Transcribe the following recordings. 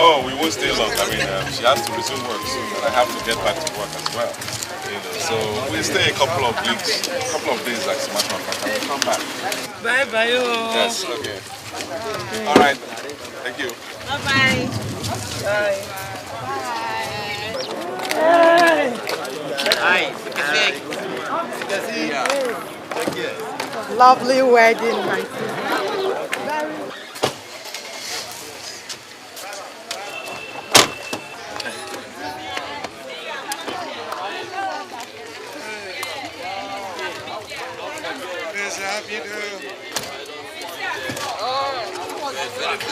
Oh, we won't stay long. I mean, she has to resume work soon, and I have to get back to work as well. You know, so we'll stay a couple of weeks, a couple of days, like so much more. And we'll come back. Bye bye. Yes. Okay. All right. Thank you. Bye bye. Bye. Hi. Good to see you. Thank you. Lovely wedding, my sister.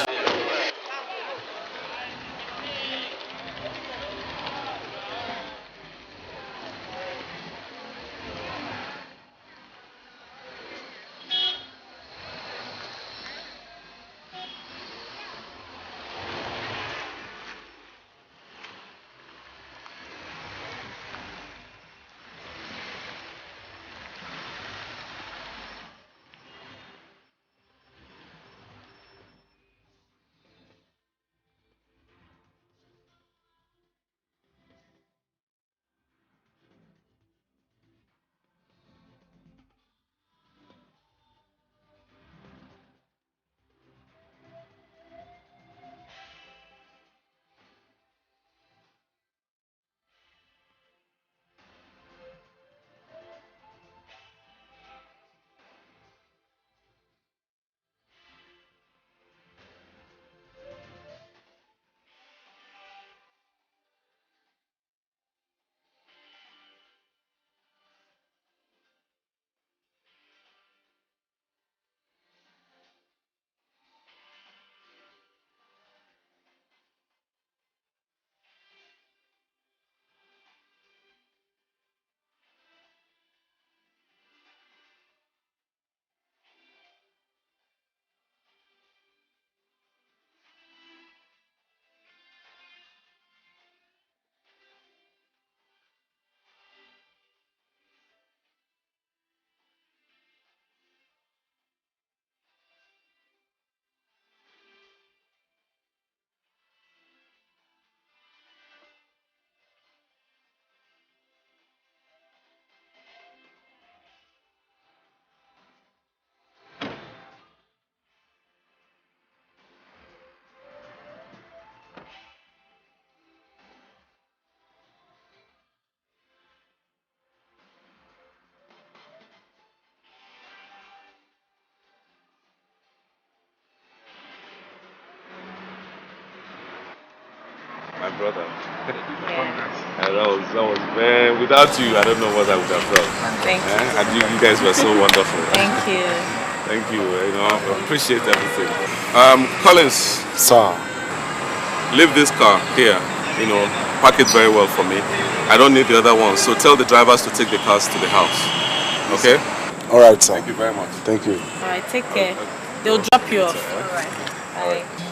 My brother. And that was man. Without you, I don't know what I would have done. Thank you. And you guys were so wonderful. Thank you. Thank you. You know, I appreciate everything. Collins, Sir. leave this car here. You know, park it very well for me. I don't need the other one, so tell the drivers to take the cars to the house. Okay? All right, sir. Thank you very much. Thank you. All right, take care. They'll drop you off. All right. Bye.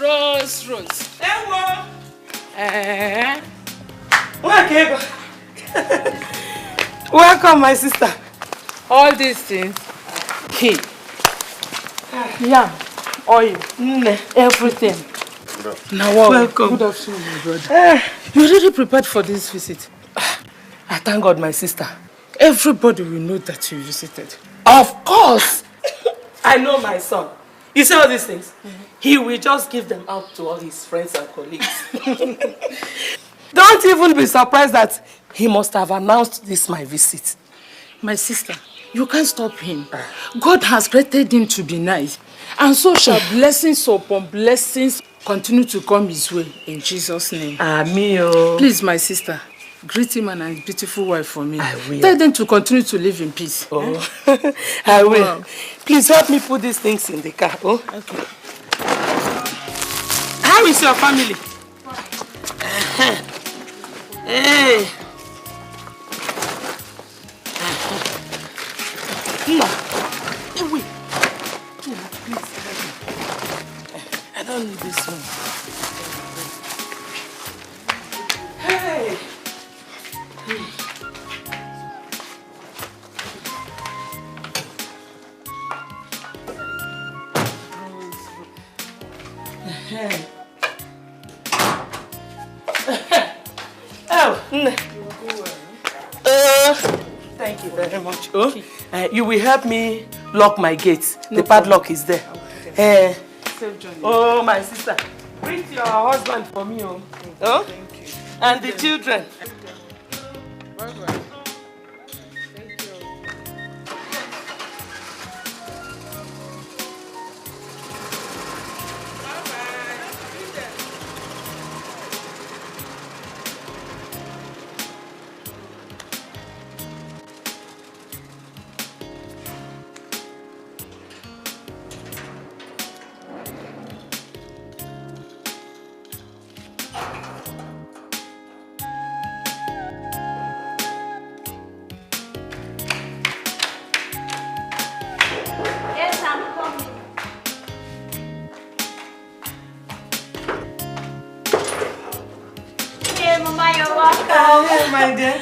Rose, Rose. Hello. Welcome, my sister. All these things. Key. Yam, oil, everything. Now, welcome. Good afternoon, my brother. You really prepared for this visit? I thank God, my sister. Everybody will know that you visited. Of course! I know my son. You see all these things? He will just give them out to all his friends and colleagues. Don't even be surprised that he must have announced this my visit. My sister, you can't stop him. God has created him to be nice. And so shall blessings upon blessings continue to come his way in Jesus' name. Amen. Please, my sister, greet him and his beautiful wife for me. I will. Tell them to continue to live in peace. Oh, I will. Wow. Please help me put these things in the car. Oh, okay. How is your family? Hey. No. Hey, wait. Please. I don't need this one. Hey. Thank you very much. Oh, you will help me lock my gates. No, the padlock is there. Oh, my sister, greet your husband for me. Oh, thank you. And the children. Bye-bye.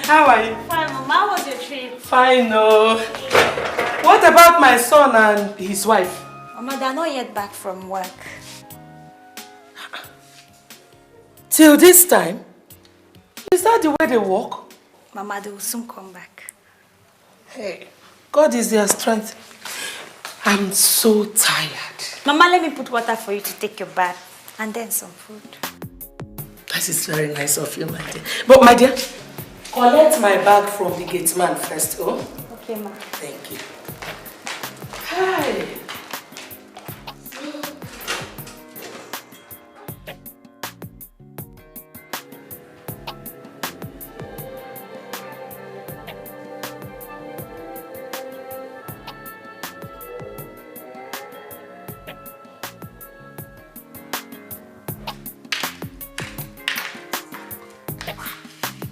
How are you? Fine, Mama. How was your trip? Fine, no. What about my son and his wife? Mama, they're not yet back from work. Till this time? Is that the way they walk? Mama, they will soon come back. Hey, God is their strength. I'm so tired. Mama, let me put water for you to take your bath. And then some food. This is very nice of you, my dear. But my dear, collect my bag from the gate man first, oh? Okay, ma. Thank you. Hi.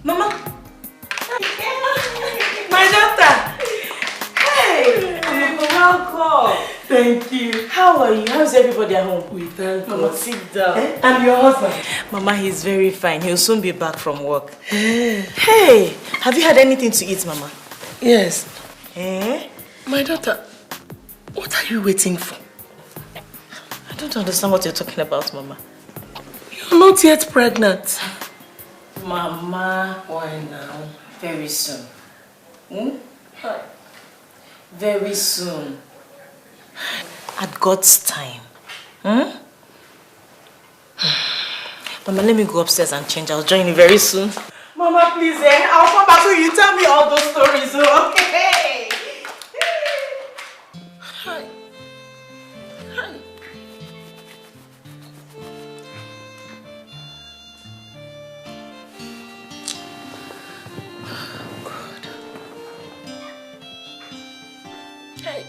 Mama. My daughter. Hey. Welcome. Thank you. How are you? How's everybody at home? We thank Mama, God. sit down. And your husband? Mama, he's very fine. He'll soon be back from work. Hey, have you had anything to eat, Mama? Yes. Eh? My daughter, what are you waiting for? I don't understand what you're talking about, Mama. You're not yet pregnant. Mama, Why now? very soon. Very soon. At God's time. Mama, let me go upstairs and change. I'll join you very soon. Mama, please, I'll come back when you tell me all those stories, okay? Hi. Hi. God. Hey.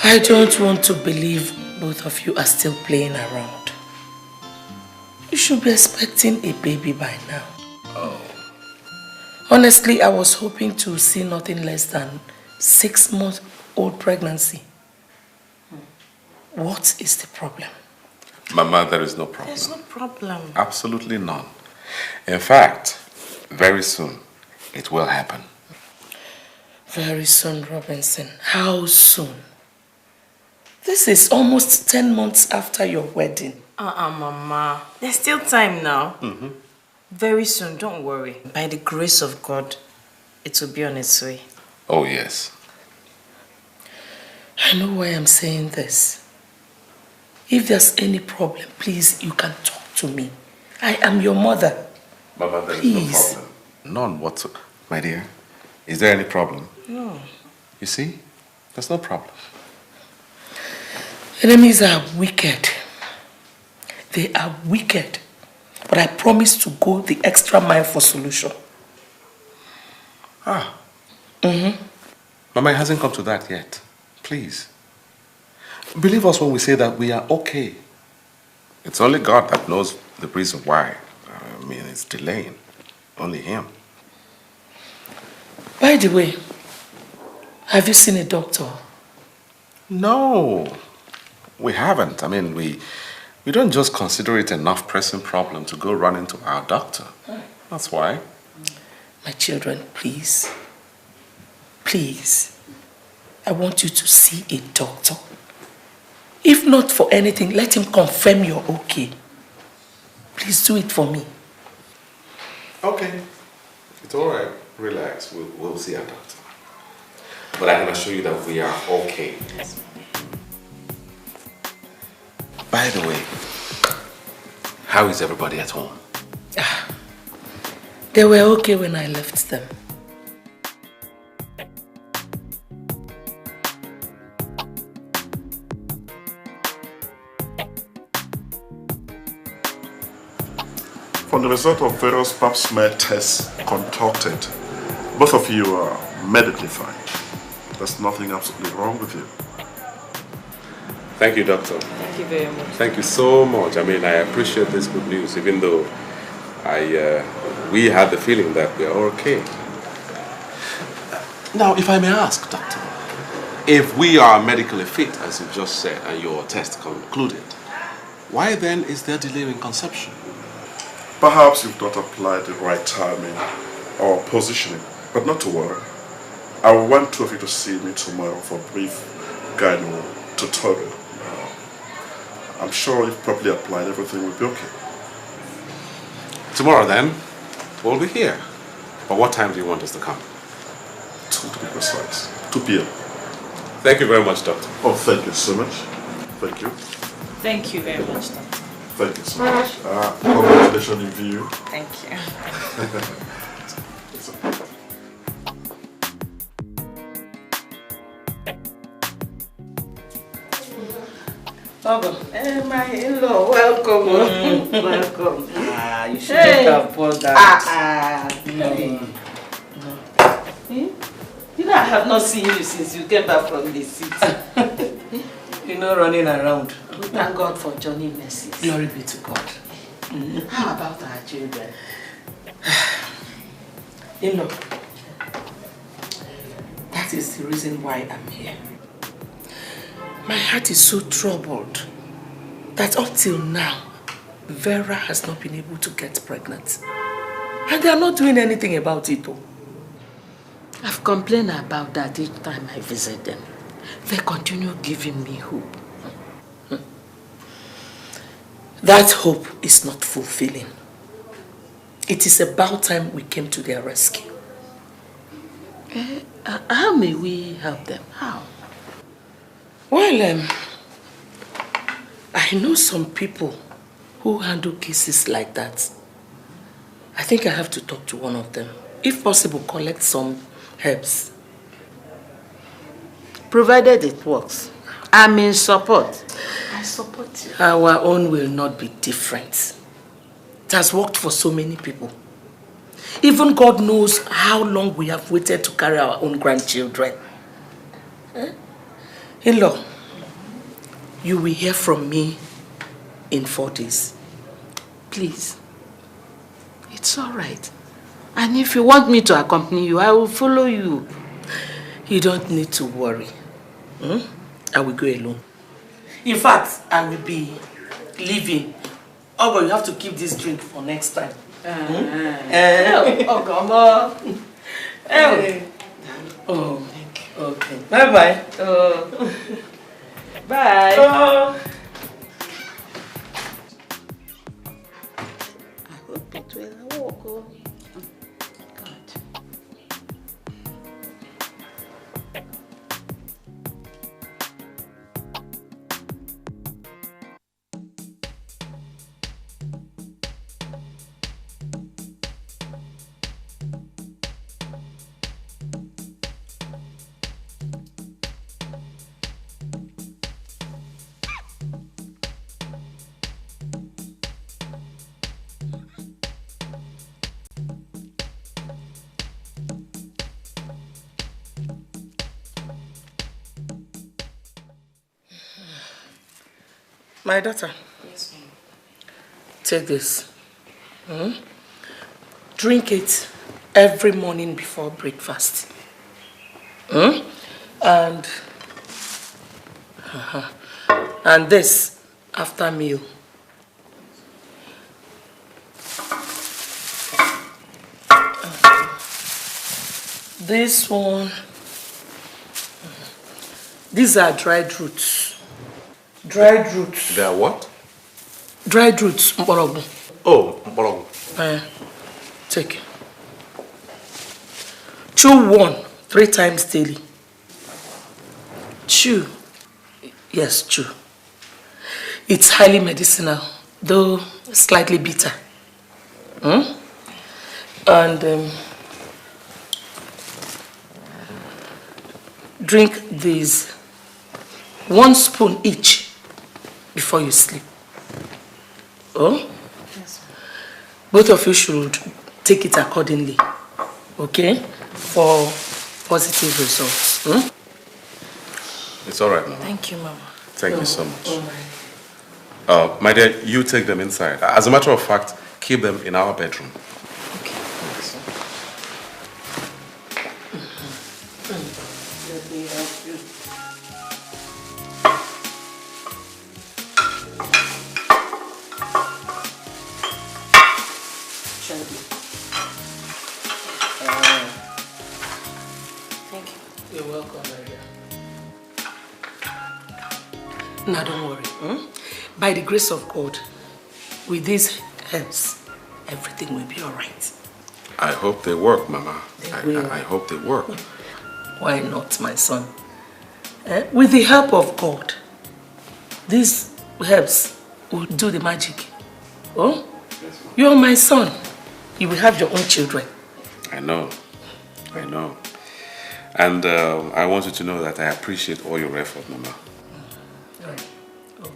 I don't want to believe both of you are still playing around. You should be expecting a baby by now. Oh. Honestly, I was hoping to see nothing less than 6-month-old pregnancy. What is the problem? Mama, there is no problem. There's no problem. Absolutely none. In fact, very soon, it will happen. Very soon, Robinson. How soon? This is almost 10 months after your wedding. Mama. There's still time now. Very soon, don't worry. By the grace of God, it will be on its way. Oh, yes. I know why I'm saying this. If there's any problem, please, you can talk to me. I am your mother. Mama, there Please. is no problem. None whatsoever. My dear, is there any problem? No. You see? There's no problem. Enemies are wicked. They are wicked. But I promise to go the extra mile for solution. Mama, it hasn't come to that yet. Please. Believe us when we say that we are okay. It's only God that knows the reason why. I mean, it's delaying. Only Him. By the way, have you seen a doctor? No, we haven't. I mean, we don't just consider it enough pressing problem to go running to our doctor. That's why. My children, please. Please. I want you to see a doctor. If not for anything, let him confirm you're okay. Please do it for me. Okay. It's all right. Relax. We'll see our doctor. But I can assure you that we are okay. By the way, how is everybody at home? They were okay when I left them. From the result of various pap smear tests conducted, both of you are medically fine. There's nothing absolutely wrong with you. Thank you, doctor. Thank you very much. Thank you so much. I mean, I appreciate this good news, even though we had the feeling that we are okay. Now, if I may ask, doctor, if we are medically fit, as you just said, and your test concluded, why then is there delay in conception? Perhaps you've not applied the right timing or positioning, but not to worry. I will want two of you to see me tomorrow for a brief gyno tutorial. I'm sure if properly applied, everything will be okay. Tomorrow then, we'll be here. But what time do you want us to come? 2 to be precise. 2 p.m. Thank you very much, doctor. Oh, thank you so much. Thank you. Thank you very much, doctor. Thank you so much. Congratulations in view. Thank you. My in-law, welcome. Welcome. You shouldn't have bought that. You know, I have not seen you since you came back from the city. You know, running around. Thank God for Johnny mercies. Glory be to God. How about our children? In-law, that is the reason why I'm here. My heart is so troubled that up till now, Vera has not been able to get pregnant. And they are not doing anything about it though. I've complained about that each time I visit them. They continue giving me hope. That hope is not fulfilling. It is about time we came to their rescue. How may we help them? How? Well, I know some people who handle cases like that. I think I have to talk to one of them. If possible, collect some herbs. Provided it works. I'm in support. I support you. Our own will not be different. It has worked for so many people. Even God knows how long we have waited to carry our own grandchildren. In-law, you will hear from me in 4 days. Please. It's all right. And if you want me to accompany you, I will follow you. You don't need to worry. I will go alone. In fact, I will be leaving. Oh, but you have to keep this drink for next time. Oh, come on. Oh, okay. Bye-bye. Bye. I hope it will work. God. My daughter. Yes, ma'am. Take this. Drink it every morning before breakfast. And this after meal. This one. These are dried roots. Dried roots. They are what? Dried roots, mborogu. Oh, mborogu. Take it. Chew 1 3 times daily. Chew. Yes, chew. It's highly medicinal, though slightly bitter. And drink these 1 spoon each before you sleep. Oh? Yes, ma'am. Both of you should take it accordingly, okay? For positive results. It's all right, Mama. Thank you, Mama. Thank you so much. My dear, you take them inside. As a matter of fact, keep them in our bedroom. Okay. Thanks. Let me help you. Thank you. You're welcome, my dear. Now don't worry. By the grace of God, with these herbs, everything will be all right. I hope they work, Mama. will. I hope they work. Why not, my son? With the help of God, these herbs will do the magic. Oh? Yes, Mama. You're my son. You will have your own children. I know. I know. And I want you to know that I appreciate all your effort, Mama. Right. Oh.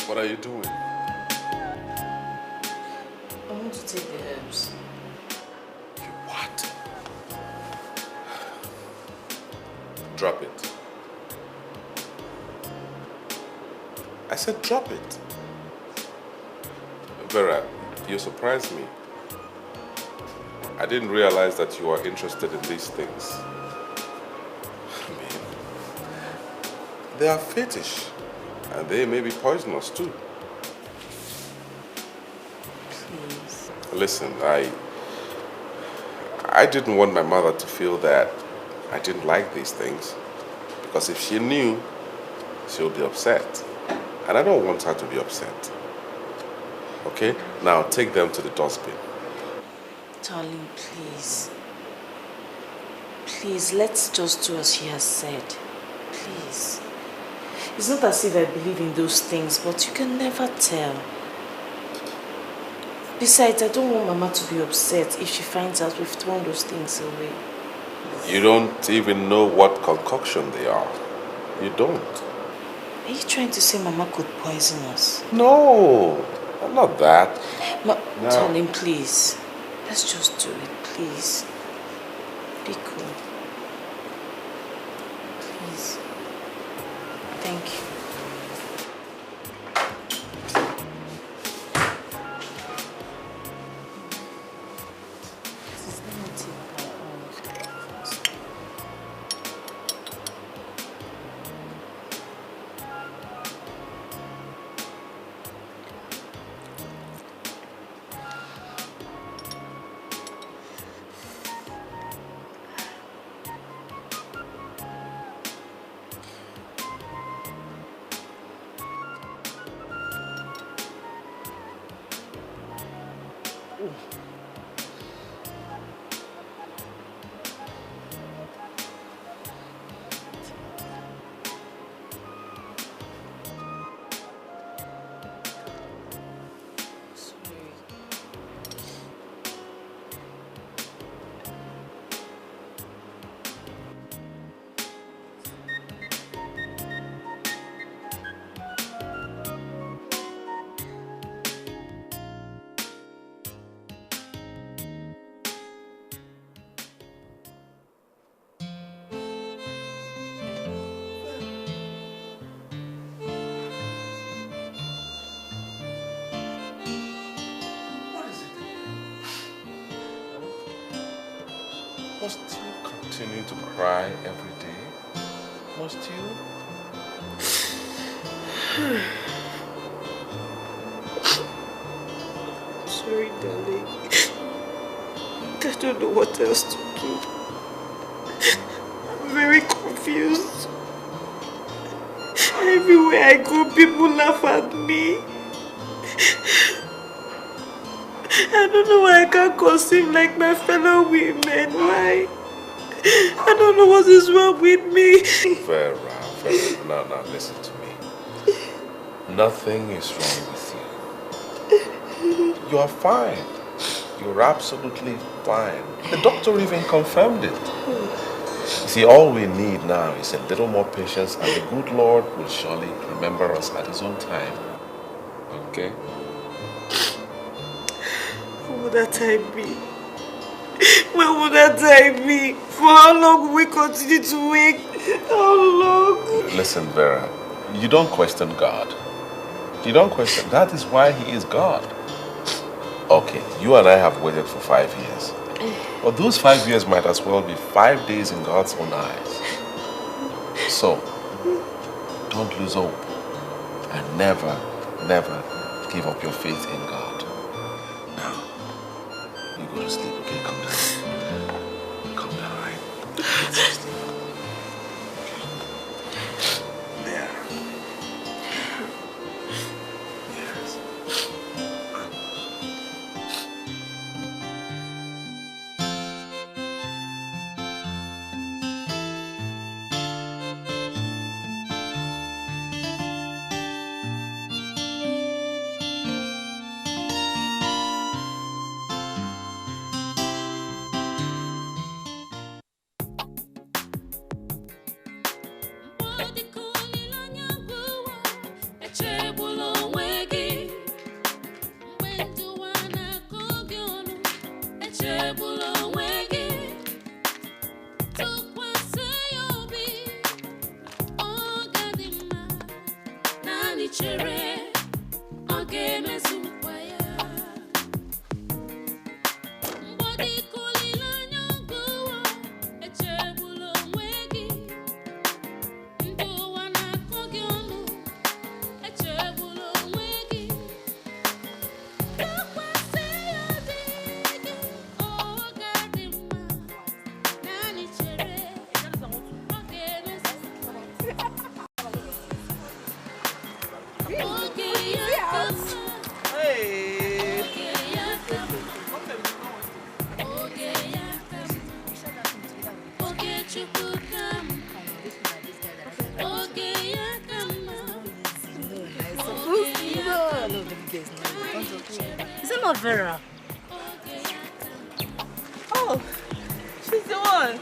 What are you doing? I want to take the herbs. What? Drop it. I said drop it. Vera, you surprised me. I didn't realize that you are interested in these things. I mean, they are fetish. And they may be poisonous too. Please. Listen, I didn't want my mother to feel that I didn't like these things. Because if she knew, she'll be upset. And I don't want her to be upset. Okay? Now take them to the dustbin. Darling, please. Please, let's just do as she has said. Please. It's not as if I believe in those things, but you can never tell. Besides, I don't want Mama to be upset if she finds out we've thrown those things away. You don't even know what concoction they are. You don't. Are you trying to say Mama could poison us? No, not that. No. Darling, please. Let's just do it, please. Be cool. Please. Thank you. Must you continue to cry every day? Must you? Sorry, darling. I don't know what else to do. I'm very confused. Everywhere I go, people laugh at me. I don't know why I can't conceive like my fellow women. Why? I don't know what is wrong with me. Vera, now listen to me. Nothing is wrong with you. You are fine. You're absolutely fine. The doctor even confirmed it. You see, all we need now is a little more patience, and the good Lord will surely remember us at His own time. Okay? When would that time be? When would that time be? For how long will we continue to wait? How long? Listen, Vera, you don't question God. You don't question. That is why He is God. Okay, you and I have waited for 5 years. But those 5 years might as well be 5 days in God's own eyes. So, don't lose hope. And never, never give up your faith in God. Now, you go to sleep, okay? Come down. Come down, right? Get some sleep. There. Yes. not Vera. Oh, she's the one.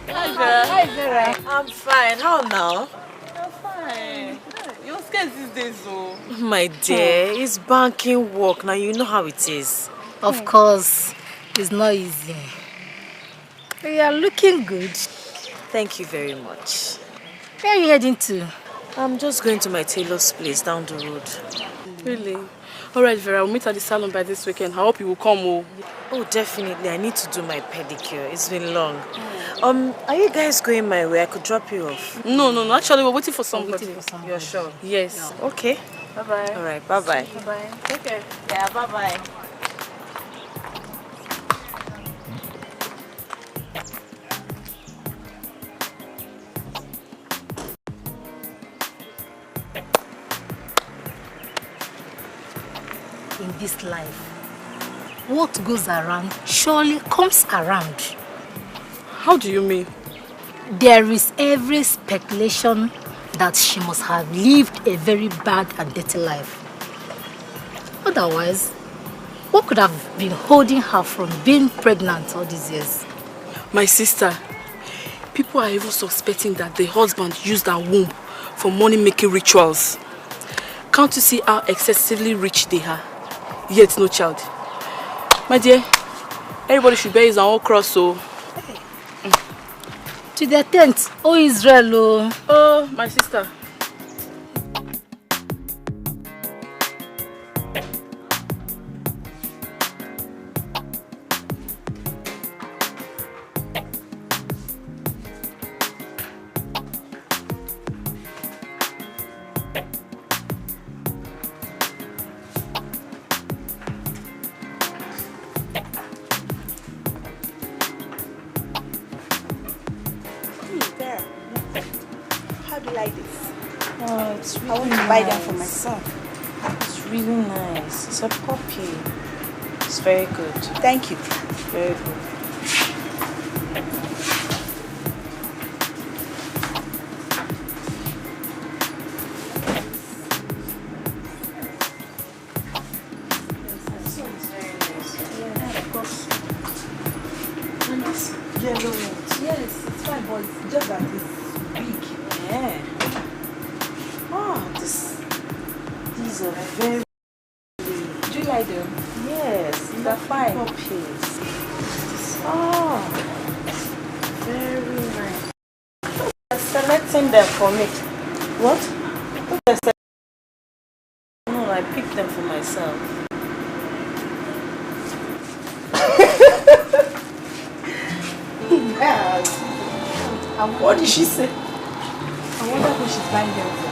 Hi, Vera. Hi, Vera. I'm fine. How now? I'm fine. You're scared these days, though. My dear, it's banking work. Now you know how it is. Of course, it's not easy. You are looking good. Thank you very much. Where are you heading to? I'm just going to my tailor's place down the road. Really? Alright, Vera, we'll meet at the salon by this weekend. I hope you will come. Oh, definitely. I need to do my pedicure. It's been long. Are you guys going my way? I could drop you off. No. Actually, we're waiting for somebody. You're sure? Yes. No. Okay. Bye-bye. Alright, bye-bye. Bye-bye. Take care. Yeah, bye-bye. In this life, what goes around surely comes around. How do you mean? There is every speculation that she must have lived a very bad and dirty life. Otherwise, what could have been holding her from being pregnant all these years? My sister, people are even suspecting that the husband used her womb for money-making rituals. Can't you see how excessively rich they are? Yet no child. My dear, everybody should bear his own cross, so... To the tent, oh Israel, oh, my sister. I want to buy them for myself. It's really nice. It's a puppy. It's very good. Thank you. Very good. Yeah, of course. And this yellow one. Yes, it's fine, but it's just that it's big. Yeah. Oh, these are very... Do you like them? Yes, They're fine. Puppies. Oh, very nice. You're selecting them for me. What? No, I picked them for myself. Yeah. What did she say? I wonder who she's buying them for.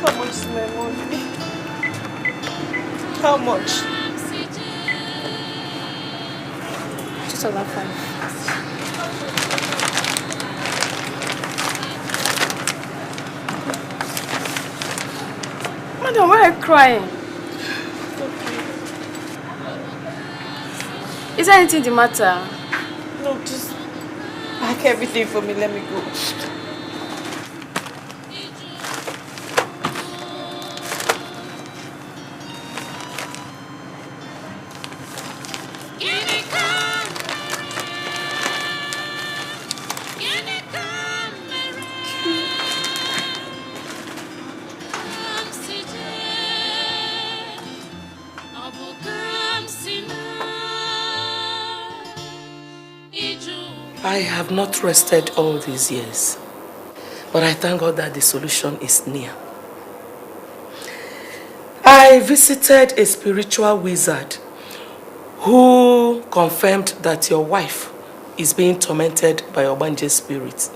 How much is my money? How much? Just about 5. Madam, why are you crying? Is there anything the matter? No, just pack everything for me. Let me go. I have not rested all these years, but I thank God that the solution is near. I visited a spiritual wizard who confirmed that your wife is being tormented by Obanje's spirit,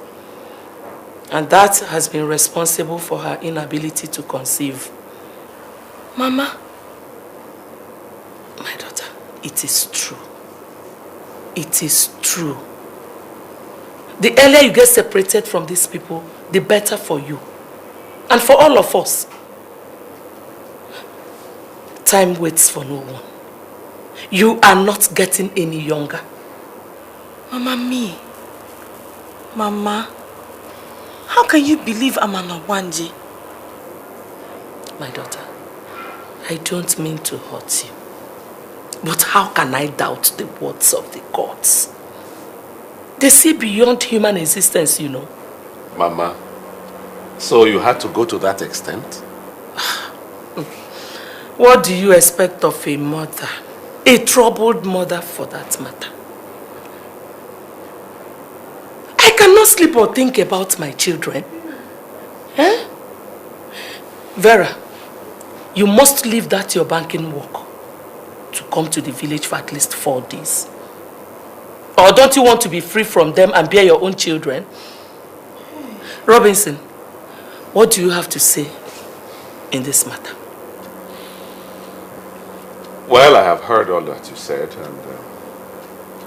and that has been responsible for her inability to conceive. Mama, my daughter, it is true. It is true. The earlier you get separated from these people, the better for you. And for all of us. Time waits for no one. You are not getting any younger. Mama, me. Mama, how can you believe I'm an Obanji? My daughter, I don't mean to hurt you. But how can I doubt the words of the gods? They see beyond human existence, you know. Mama, so you had to go to that extent? What do you expect of a mother? A troubled mother, for that matter. I cannot sleep or think about my children. Eh? Vera, you must leave that your banking work to come to the village for at least 4 days. Or don't you want to be free from them and bear your own children? Robinson, what do you have to say in this matter? Well, I have heard all that you said, and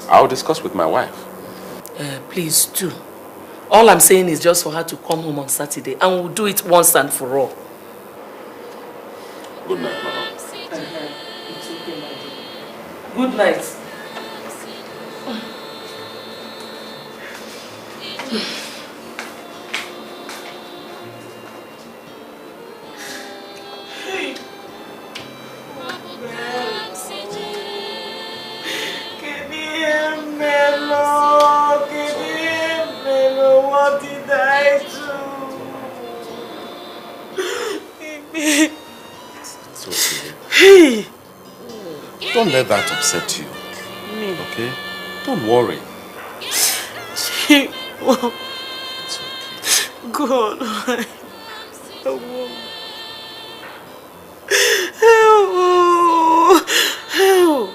I'll discuss with my wife. Please do. All I'm saying is just for her to come home on Saturday, and we'll do it once and for all. Good night, Mama. It's okay, my dear. Good night. What did I do? It's okay. Hey! Don't let that upset you. Me? Okay? Don't worry. It's okay. God, why? Help!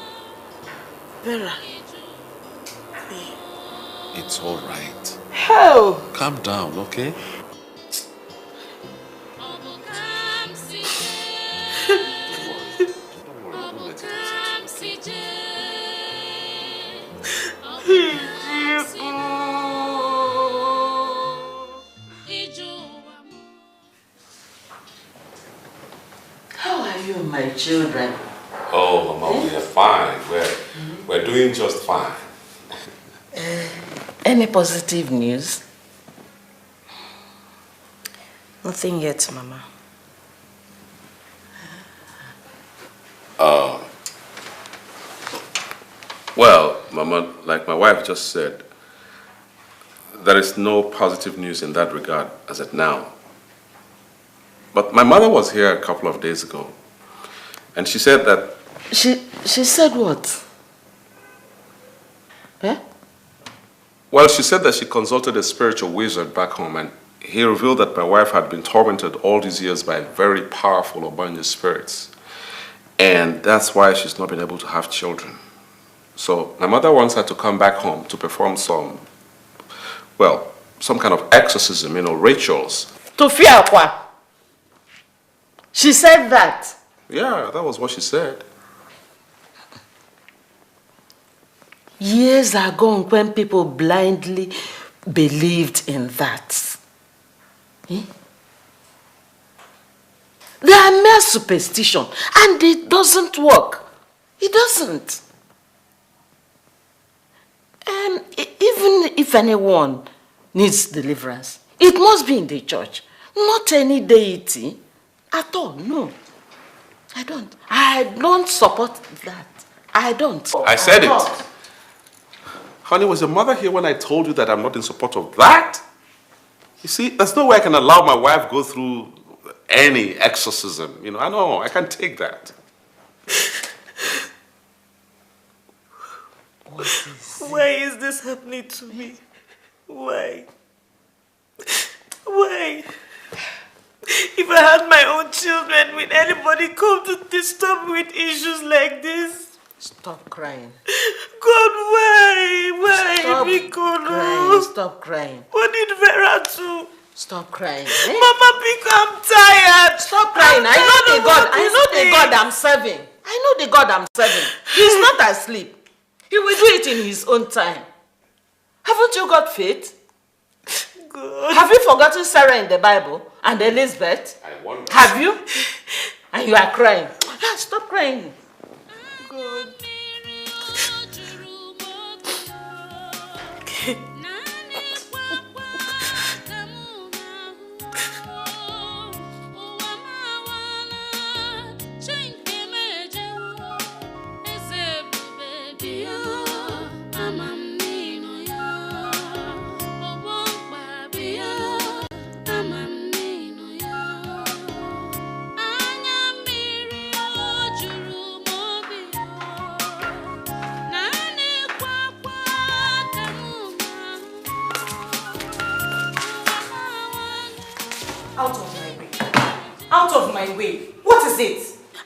Vera. It's all right. Help! Calm down, okay? How are you, my children? Oh, Mama, we are fine. We're doing just fine. Any positive news? Nothing yet, Mama. Well, Mama, like my wife just said, there is no positive news in that regard as at now. But my mother was here a couple of days ago, and she said that... She said what? Eh? Well, she said that she consulted a spiritual wizard back home, and he revealed that my wife had been tormented all these years by very powerful Obanya spirits. And that's why she's not been able to have children. So my mother wants her to come back home to perform some kind of exorcism, rituals. Tofiakwa. She said that? Yeah, that was what she said. Years ago, when people blindly believed in that. Eh? They are mere superstition, and it doesn't work. It doesn't. Even if anyone needs deliverance, it must be in the church, not any deity at all. No, I don't. I don't support that. I don't. I said it. Honey, was your mother here when I told you that I'm not in support of that? You see, there's no way I can allow my wife go through any exorcism. I know, I can't take that. Why is this happening to me? Why? Why? If I had my own children, will anybody come to disturb me with issues like this? Stop crying. God, why? Why? Stop crying. Stop crying. What did Vera do? Stop crying. Mama, I'm tired. Stop crying. I know the God I'm serving. I know the God I'm serving. He's not asleep. He will do it in his own time. Haven't you got faith? God. Have you forgotten Sarah in the Bible and Elizabeth? I wonder. Have you? And you are crying. Stop crying. God.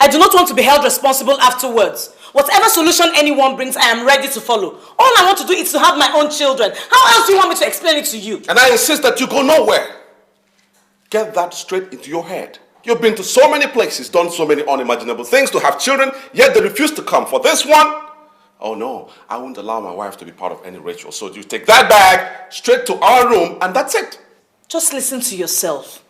I do not want to be held responsible afterwards. Whatever solution anyone brings, I am ready to follow. All I want to do is to have my own children. How else do you want me to explain it to you? And I insist that you go nowhere. Get that straight into your head. You've been to so many places, done so many unimaginable things to have children, yet they refuse to come. For this one, oh no, I won't allow my wife to be part of any ritual. So you take that bag straight to our room and that's it. Just listen to yourself.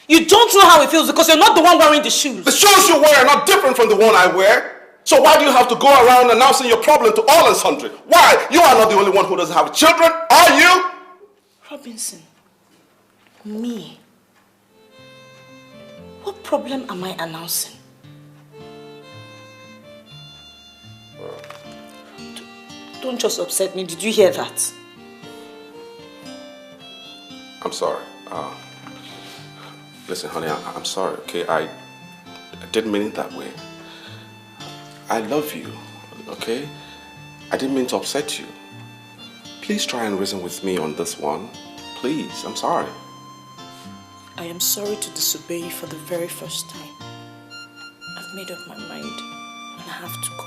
You don't know how it feels because you're not the one wearing the shoes. The shoes you wear are not different from the one I wear. So why do you have to go around announcing your problem to all and sundry? Why? You are not the only one who doesn't have children, are you? Robinson, me? What problem am I announcing? Don't just upset me. Did you hear that? I'm sorry. Listen, honey, I'm sorry, okay? I didn't mean it that way. I love you, okay? I didn't mean to upset you. Please try and reason with me on this one. Please, I'm sorry. I am sorry to disobey you for the very first time. I've made up my mind and I have to go.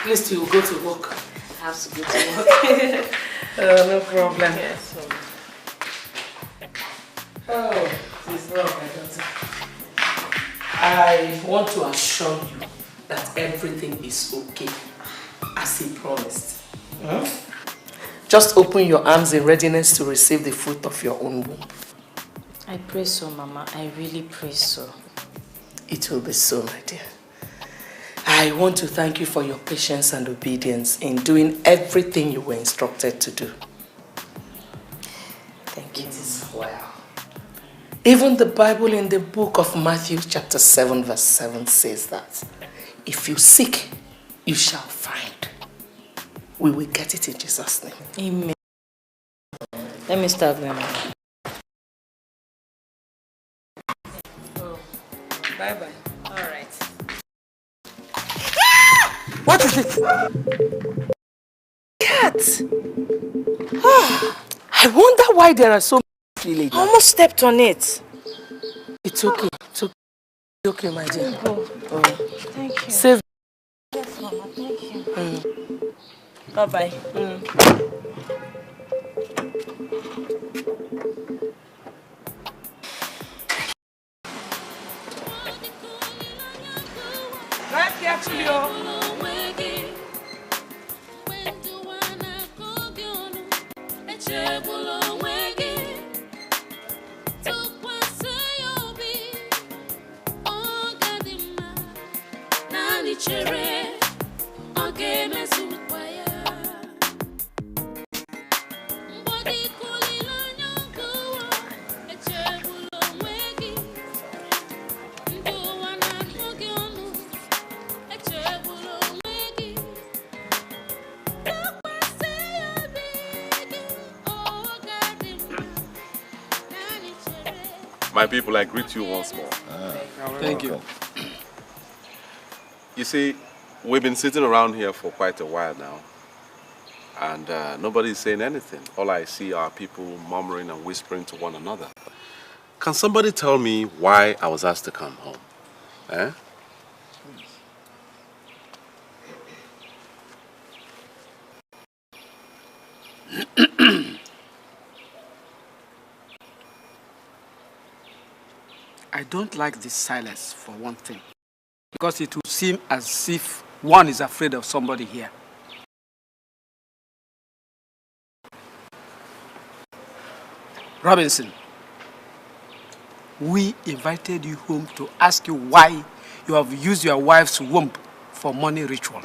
At least you will go to work. I have to go to work. No problem. Yes. Oh, please love my daughter. I want to assure you that everything is okay, as he promised. Just open your arms in readiness to receive the fruit of your own womb. I pray so, Mama. I really pray so. It will be so, my dear. I want to thank you for your patience and obedience in doing everything you were instructed to do. Thank you. It is well. Even the Bible in the book of Matthew chapter 7 verse 7 says that if you seek, you shall find. We will get it in Jesus' name. Amen. Let me start going. Oh, bye-bye. All right. What is it? Cat! I wonder why there are so many ladies. I almost stepped on it. It's okay. It's okay. It's okay, my dear. Oh, thank you. Save. Yes, Mama. Thank you. Bye-bye. Right carefully, My people, I greet you once more. Thank you. You see, we've been sitting around here for quite a while now, and nobody's saying anything. All I see are people murmuring and whispering to one another. Can somebody tell me why I was asked to come home? Eh? I don't like this silence, for one thing, because it will seem as if one is afraid of somebody here. Robinson, we invited you home to ask you why you have used your wife's womb for money ritual.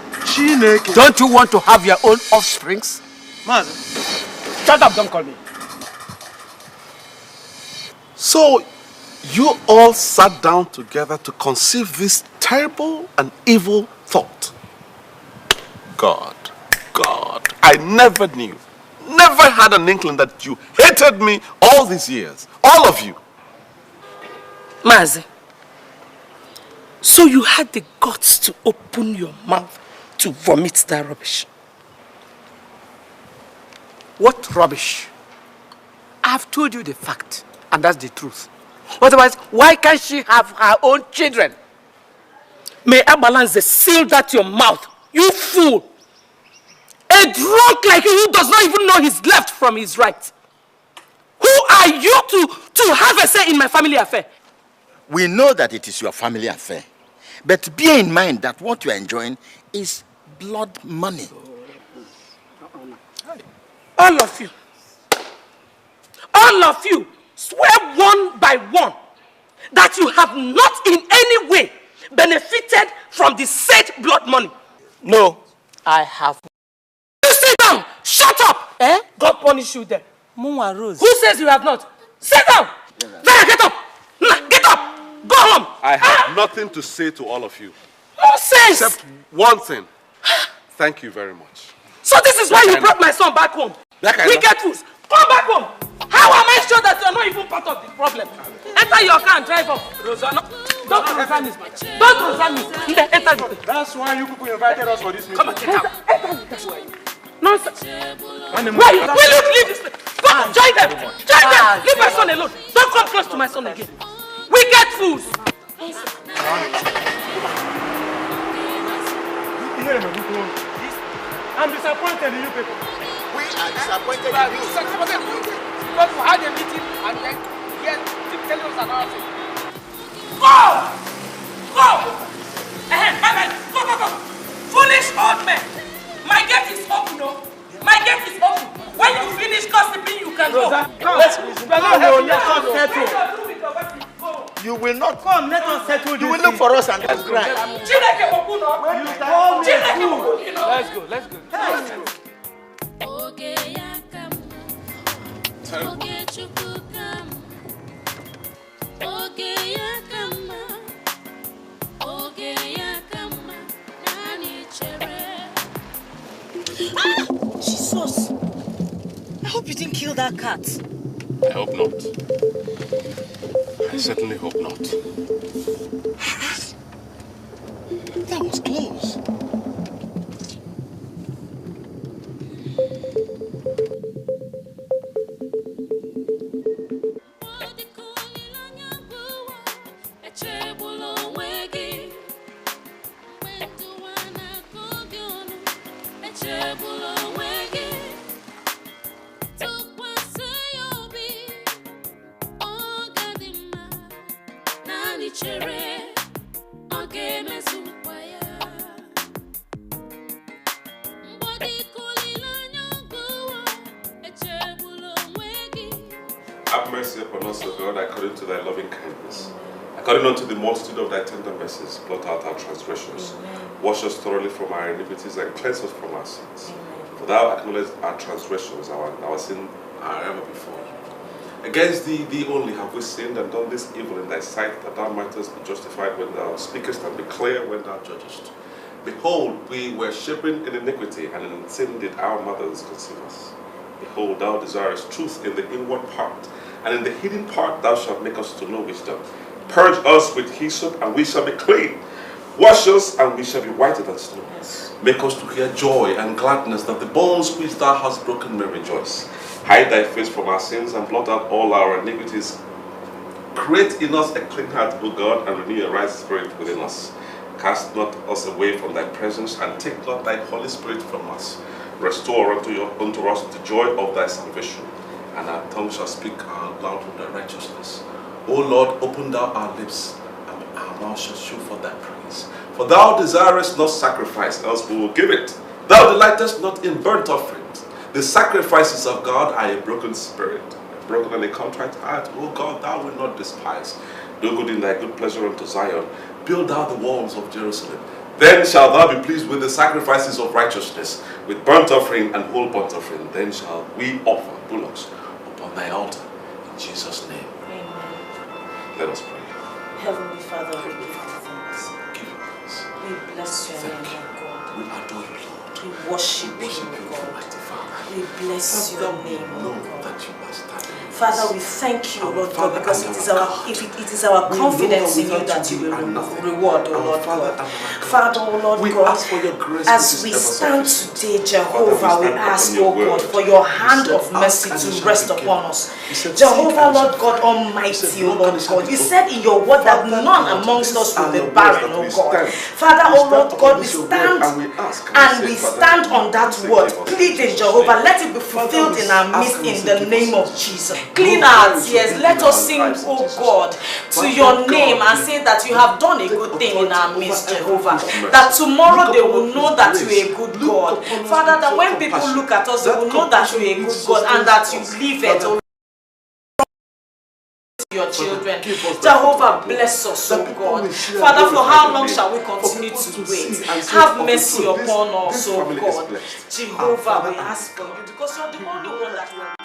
Don't you want to have your own offsprings? Shut up, don't call me. So, you all sat down together to conceive this terrible and evil thought. God, I never knew, never had an inkling that you hated me all these years, all of you. Mazi, so you had the guts to open your mouth to vomit that rubbish? What rubbish? I've told you the fact, and that's the truth. Otherwise, why can't she have her own children? May I balance the seal that your mouth, you fool! A drunk like you who does not even know his left from his right. Who are you to have a say in my family affair? We know that it is your family affair. But bear in mind that what you are enjoying is blood money. All of you, swear one by one that you have not in any way benefited from the said blood money. No, I have. You sit down! Shut up! God punish you there. Mama Rose. Who says you have not? Sit down! Vera, get up! Get up! Go home! I have nothing to say to all of you. Nonsense! Except one thing. Thank you very much. So this is why you brought my son back home? Wicked fools! Come back home! How am I sure that you're not even part of the problem? Enter your car and drive off. Rosanna, don't concern me. Don't concern me. Enter the car. That's why you people invited us for this meeting. Come on, get out. That's why. Nonsense. Wait, will you leave this place? Go, join them. Join them. Leave my son alone. Don't come close to my son again. Wicked fools. I'm disappointed in you people. We are disappointed in you. Because we had a meeting and then keep telling us another thing. Go! You will not. Come, let us settle this. You will look for us and then cry. Let's go. Jesus! I hope you didn't kill that cat. I hope not. I certainly hope not. That was close. Have mercy upon us, O God, according to thy loving kindness. According unto the multitude of thy tender mercies, blot out our transgressions. Amen. Wash us thoroughly from our iniquities and cleanse us from our sins. Amen. For thou acknowledgest our transgressions, our sin are ever before you. Against thee only have we sinned and done this evil in thy sight, that thou mightest be justified when thou speakest and be clear when thou judgest. Behold, we were shapen in iniquity, and in sin did our mothers conceive us. Behold, thou desirest truth in the inward part, and in the hidden part thou shalt make us to know wisdom. Purge us with hyssop, and we shall be clean. Wash us, and we shall be whiter than snow. Yes. Make us to hear joy and gladness, that the bones which thou hast broken may rejoice. Hide thy face from our sins, and blot out all our iniquities. Create in us a clean heart, O God, and renew a right spirit within us. Cast not us away from thy presence, and take not thy Holy Spirit from us. Restore unto us the joy of thy salvation, and our tongue shall speak loud with thy righteousness. O Lord, open thou our lips, and our mouth shall show forth thy praise. For thou desirest not sacrifice, else we will give it. Thou delightest not in burnt offerings. The sacrifices of God are a broken spirit, a broken and a contrite heart. O God, thou wilt not despise. Do good in thy good pleasure unto Zion. Build thou the walls of Jerusalem. Then shalt thou be pleased with the sacrifices of righteousness, with burnt offering and whole burnt offering. Then shall we offer bullocks upon thy altar. In Jesus' name. Amen. Let us pray. Heavenly Father, we give you thanks. We bless your name, God. We adore you, Lord. We worship you, God. We bless your name, Lord God. Father, we thank you, Lord God, because it is our confidence in you that you will reward, O Lord God. Father, O Lord God, as we stand today, Jehovah, we ask, O God, for your hand of mercy to rest upon us. Jehovah, Lord God Almighty, O Lord God, you said in your word that none amongst us will be barren, O God. Father, O Lord God, we stand and we stand on that word, pleading, Jehovah, let it be fulfilled in our midst in the name of Jesus. Clean our tears. Let us sing, oh God, to your name and say that you have done a good thing in our midst, Jehovah. That tomorrow they will know that you are a good God. Father, that when people look at us, they will know that you are a good God and that you live it, oh your children. Jehovah, bless us, oh God. Father, for how long shall we continue to wait? Have mercy upon us, oh God. Jehovah, we ask for you because you're the only one that we are.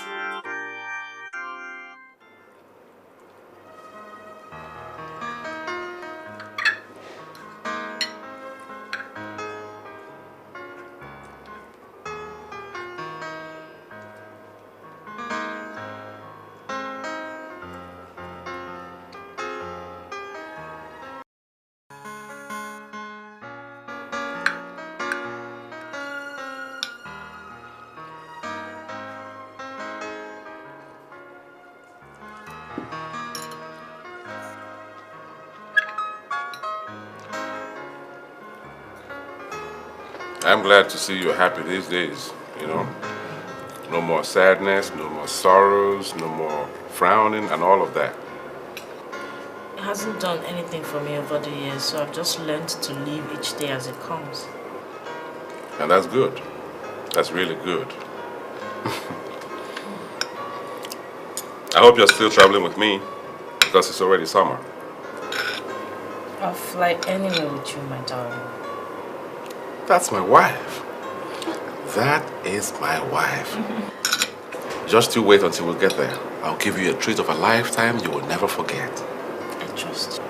I'm glad to see you're happy these days, you know. No more sadness, no more sorrows, no more frowning and all of that. It hasn't done anything for me over the years, so I've just learned to live each day as it comes. And that's good. That's really good. I hope you're still traveling with me because it's already summer. I'll fly anywhere with you, my darling. That's my wife. That is my wife. Just you wait until we get there. I'll give you a treat of a lifetime you will never forget. I trust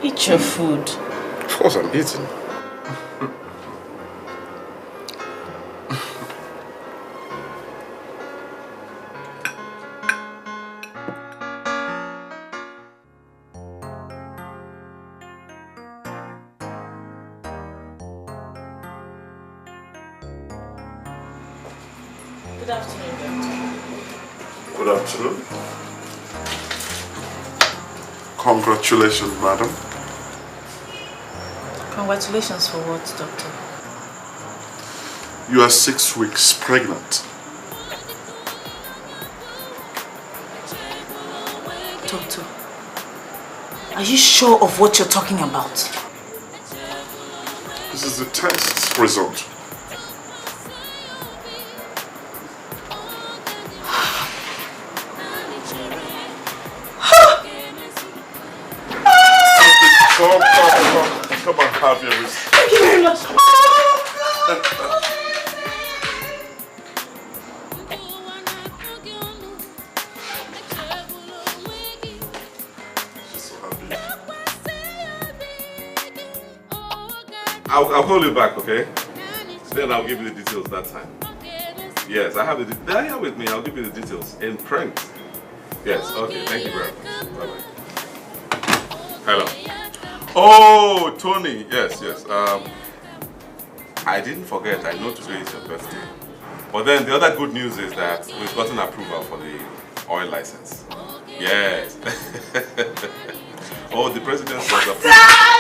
you. Eat your food. Of course I'm eating. Good afternoon, Doctor. Good afternoon. Congratulations, madam. Congratulations for what, Doctor? You are 6 weeks pregnant. Doctor, are you sure of what you're talking about? This is the test result. Come and have your receipt. Thank you very much. I'll call you back, okay? Then I'll give you the details that time. Yes, I have the details. They're here with me. I'll give you the details in print. Yes, okay. Thank you very much. Bye-bye. Hello. Oh, Tony. Yes. I didn't forget. I know today is your birthday. But then the other good news is that we've gotten approval for the oil license. Yes. Oh, the president was approved. Yeah.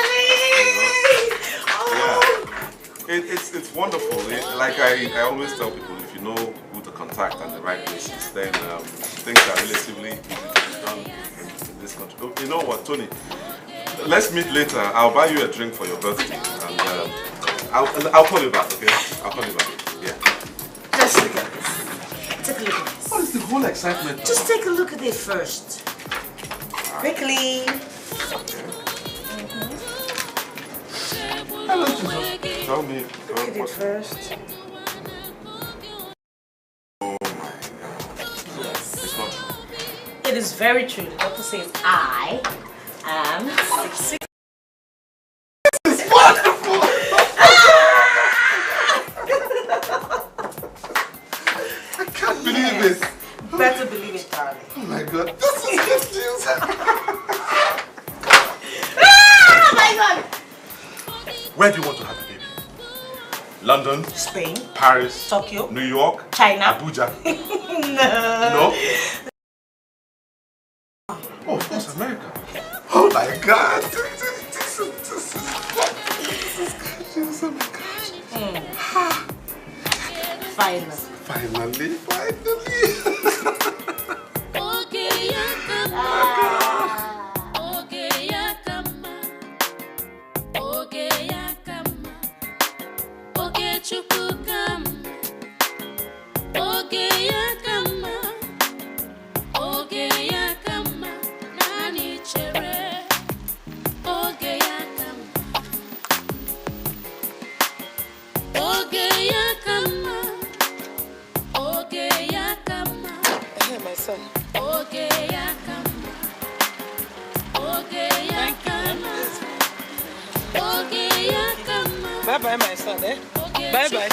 It's wonderful. Like I always tell people, if you know who to contact and the right places, then things are relatively easy to be done in this country. Oh, you know what, Tony? Let's meet later. I'll buy you a drink for your birthday, and I'll call you back. Okay? I'll call you back. Yeah. Just look at this. Take a look at this. What is the whole excitement? Just take a look at it first. Quickly. Okay. Why don't you just tell me? Look at it first. Oh my God. Yes. It's not true. It is very true. The doctor says I am 6. This is wonderful. I can't believe it. Better believe it, darling. Oh my God. This is good news. Oh my God. Where do you want to have the baby? London? Spain? Paris? Tokyo? New York? China? Abuja? No. No? Oh, of course, America. Oh my God. This is gorgeous. Oh my gosh. Finally. Finally. Bye-bye, my son, eh? Bye-bye.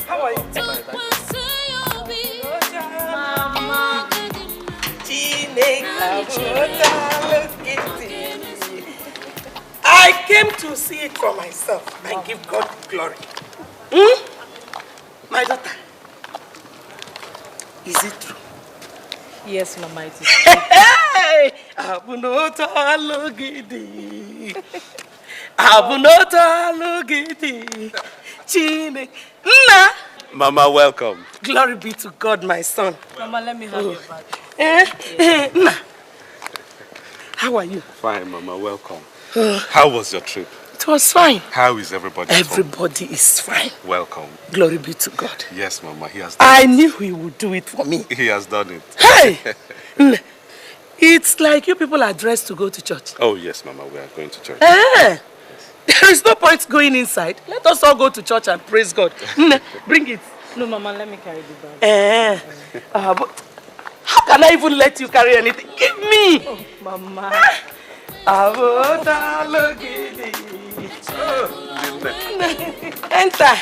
How are you? I came to see it for myself and give God glory. My daughter, is it true? Yes, Mama, it is. Hey! Abunota logidi. Abunota logidi. Chine. Nna. Mama, welcome. Glory be to God, my son. Mama, let me have your bag. Nna. How are you? Fine, Mama, welcome. How was your trip? It was fine. How is everybody at home? Everybody is fine. Welcome. Glory be to God. Yes, Mama, he has done I knew he would do it for me. He has done it. Hey! It's like you people are dressed to go to church. Oh, yes, Mama, we are going to church. There is no point going inside. Let us all go to church and praise God. Bring it. No, Mama, let me carry the bag. But how can I even let you carry anything? Give me! Oh, Mama. Enter.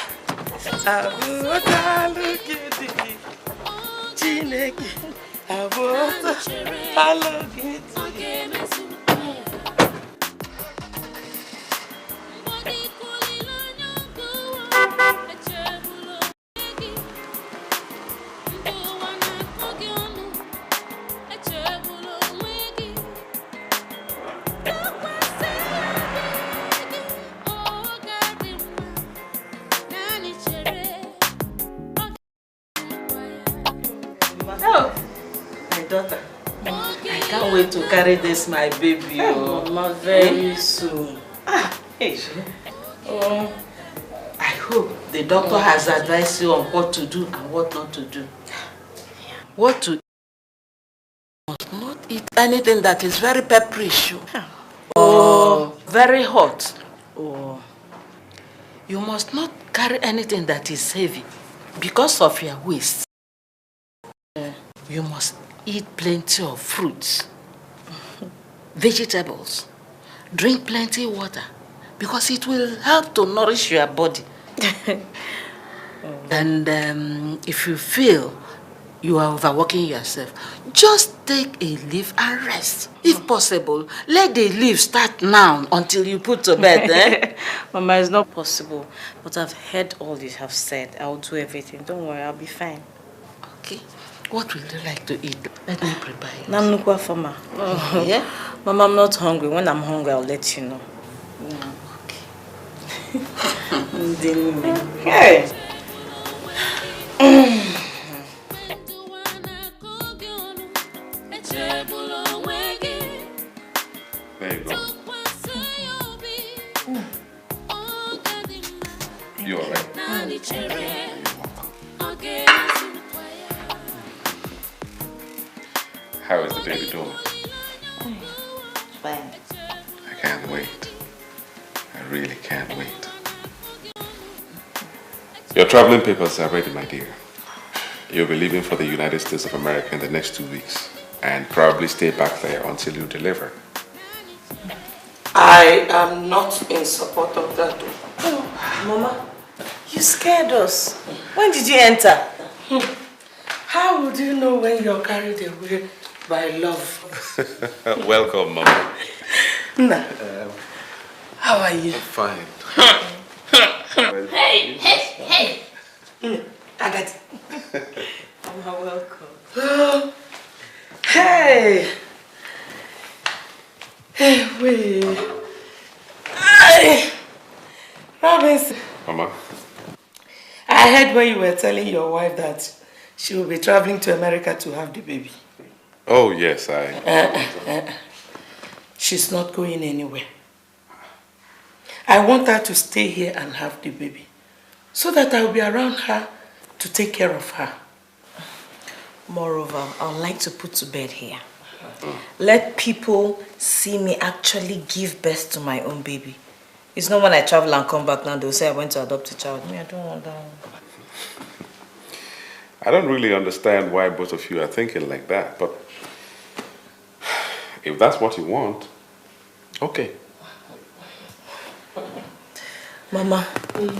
Oh, my daughter. I can't wait to carry this, my baby. Oh, Mama, very soon. Hey. Oh, I hope the doctor has advised you on what to do and what not to do. What to must not eat anything that is very pepperish or very hot. Or you must not carry anything that is heavy because of your waist. You must eat plenty of fruits, vegetables, drink plenty of water because it will help to nourish your body. And if you feel you are overworking yourself, just take a leave and rest. If possible, let the leave start now until you put to bed. Eh? Mama, it's not possible. But I've heard all you have said. I'll do everything. Don't worry, I'll be fine. Okay. What would you like to eat? Let me prepare it. Namnukwa Fama. Oh, yeah? Mama, I'm not hungry. When I'm hungry, I'll let you know. Okay. Hey! There you go. You all right? How is the baby doing? Fine. I can't wait. I really can't wait. Your traveling papers are ready, my dear. You'll be leaving for the United States of America in the next 2 weeks and probably stay back there until you deliver. I am not in support of that. Oh, Mama, you scared us. When did you enter? How would you know when you're carried away by love? Welcome, Mama. Nah. How are you? Fine. Hey, hey, hey! I got it. Mama, welcome. Oh, hey! Hey, wait. Hey! Robinson. Mama. I heard when you were telling your wife that she will be traveling to America to have the baby. Oh, yes, She's not going anywhere. I want her to stay here and have the baby so that I will be around her to take care of her. Moreover, I would like to put to bed here. Let people see me actually give birth to my own baby. It's not when I travel and come back now, they'll say I went to adopt a child. Me, I don't want that. I don't really understand why both of you are thinking like that, but if that's what you want, okay. Mama,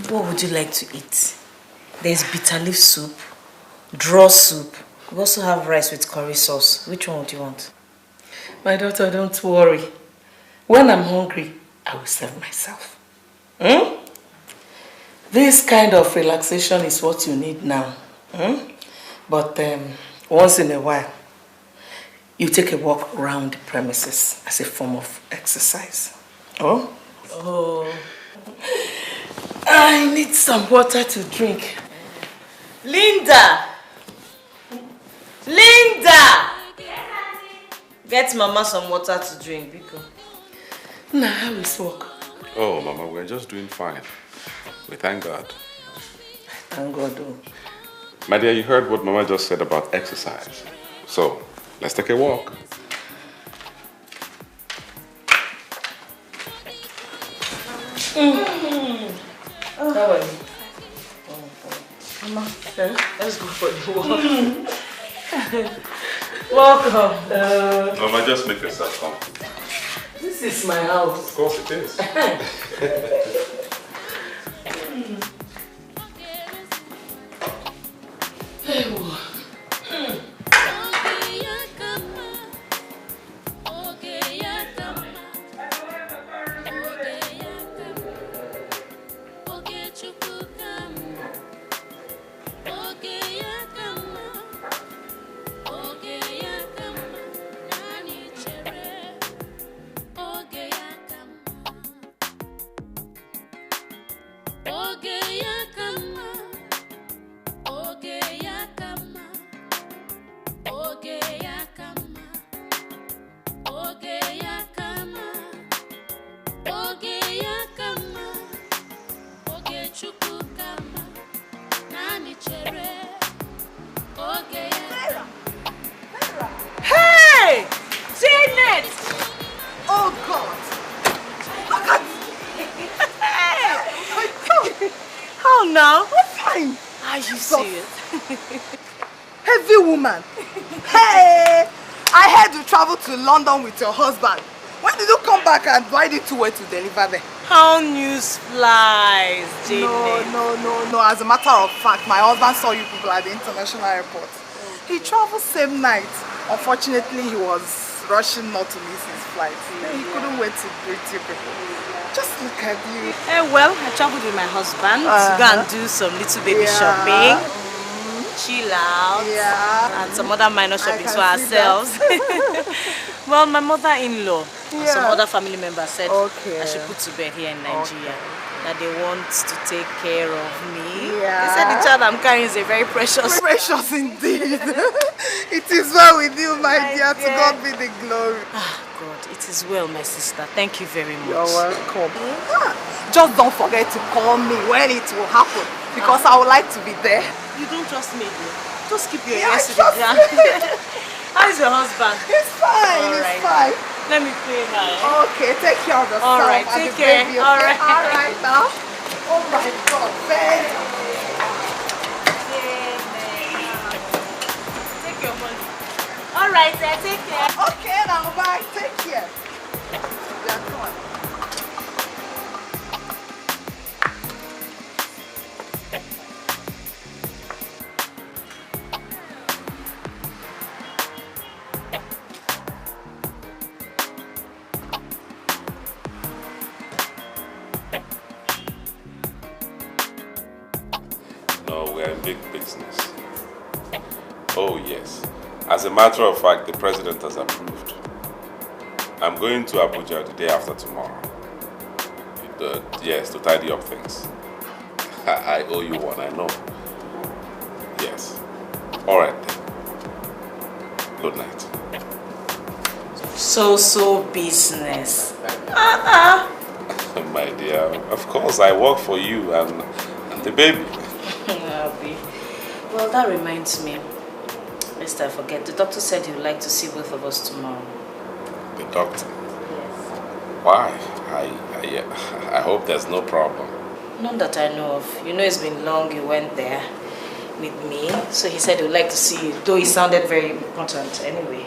what would you like to eat? There's bitter leaf soup, draw soup. We also have rice with curry sauce. Which one would you want? My daughter, don't worry. When I'm hungry, I will serve myself. This kind of relaxation is what you need now. But once in a while, you take a walk around the premises as a form of exercise. Oh? Oh. I need some water to drink. Linda! Linda! Get Mama some water to drink, Biko. Nah, how is work? Oh, Mama, we're just doing fine. We thank God. Thank God. Oh. My dear, you heard what Mama just said about exercise. So, let's take a walk. How are you? Mama, let's go for the walk. Welcome. Mama, just make yourself comfortable. This is my house. Of course it is. To London with your husband. When did you come back and why did you wait to deliver them? How news flies, Jane. No. As a matter of fact, my husband saw you people at the international airport. He traveled same night. Unfortunately, he was rushing not to miss his flight. He couldn't wait to greet you people. Just look at you. Well, I traveled with my husband to go and do some little baby shopping. Chill out, and some other minor shopping for ourselves. Well, my mother-in-law and some other family members said I should put to bed here in Nigeria. That they want to take care of me. They said the child I'm carrying is a very precious. Precious indeed. It is well with you, my dear. To God be the glory. Ah, God, it is well, my sister. Thank you very much. You're welcome. Just don't forget to call me when it will happen, because I would like to be there. You don't trust me, though. Just keep your ears to the ground. How is your husband? He's fine. He's fine. Let me pray now. Okay, take care of yourself. All right, take care. Baby, okay? All right now. Oh my God, babe. Take your money. All right, take care. Okay, now bye. Take care. Yeah, come on. Big business. Oh yes. As a matter of fact, the president has approved. I'm going to Abuja the day after tomorrow. Yes, to tidy up things. I owe you one, I know. Yes. Alright then. Good night. So business. My dear, of course I work for you and the baby. Well, that reminds me. Lest I forget, the doctor said he would like to see both of us tomorrow. The doctor? Yes. Why? I hope there's no problem. None that I know of. You know it's been long you went there with me, so he said he would like to see you, though he sounded very important anyway.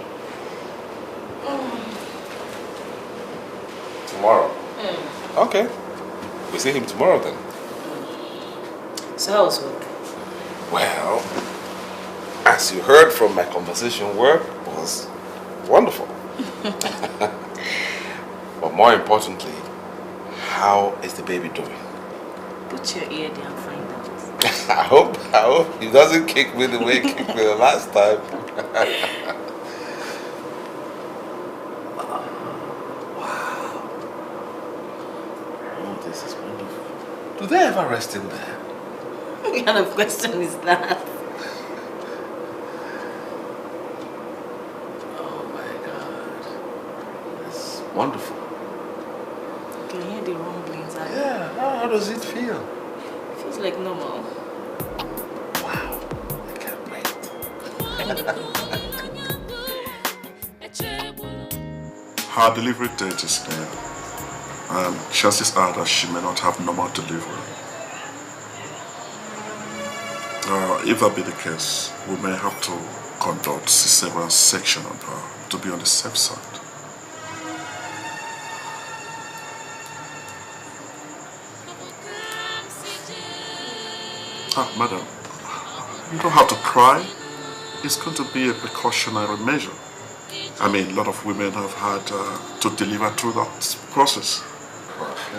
Tomorrow? Okay. We see him tomorrow then. So how was work? Well, as you heard from my conversation, work was wonderful. But more importantly, how is the baby doing? Put your ear there and find out. I hope he doesn't kick me the way he kicked me the last time. Oh, this is wonderful. Do they ever rest in there? What kind of question is that? Oh my God. That's wonderful. You can hear the rumblings. Yeah, how does it feel? It feels like normal. Wow, I can't wait. Her delivery date is near, and chances are that she may not have normal delivery. If that be the case, we may have to conduct cesarean section on her to be on the safe side. Madam, you don't have to cry. It's going to be a precautionary measure. I mean, a lot of women have had to deliver through that process.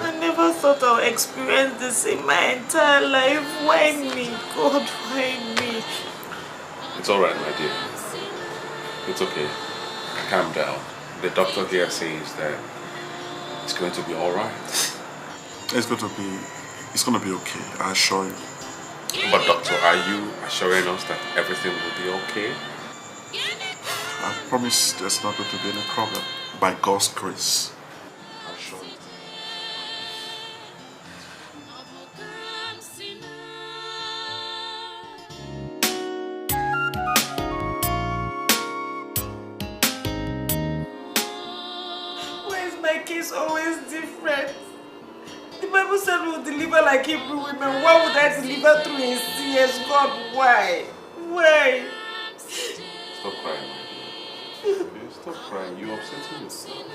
I never thought I would experience this in my entire life. Why me? God, why me? It's all right, my dear. It's okay. Calm down. The doctor here says that it's going to be all right. It's going to be okay, I assure you. But doctor, are you assuring us that everything will be okay? I promise there's not going to be any problem. By God's grace. I assure you. Why is my case always different? The Bible said we'll deliver like Hebrew women. Why would I deliver through a CS? God, why? Why? Stop crying. Okay, stop crying. You're upsetting yourself.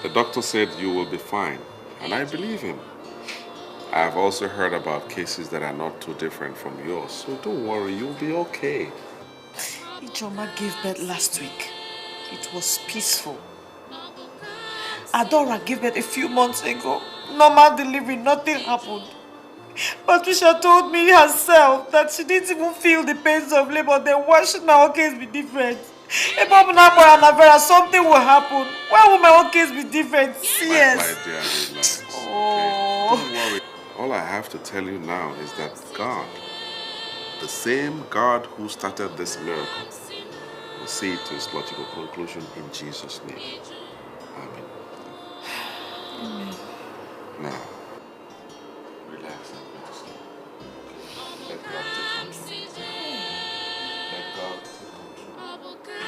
The doctor said you will be fine, and I believe him. I've also heard about cases that are not too different from yours, so don't worry, you'll be okay. Chioma gave birth last week. It was peaceful. Adora gave birth a few months ago. Normal delivery, nothing happened. Patricia told me herself that she didn't even feel the pains of labor. Then why should my own case be different? If I'm not and Vera, something will happen. Why will my own case be different? Yes. My dear, relax. Okay? Don't worry. All I have to tell you now is that God, the same God who started this miracle, will see it to its logical conclusion in Jesus' name. Amen. Amen. Now, relax and go to sleep. Let God take control. Let God take control.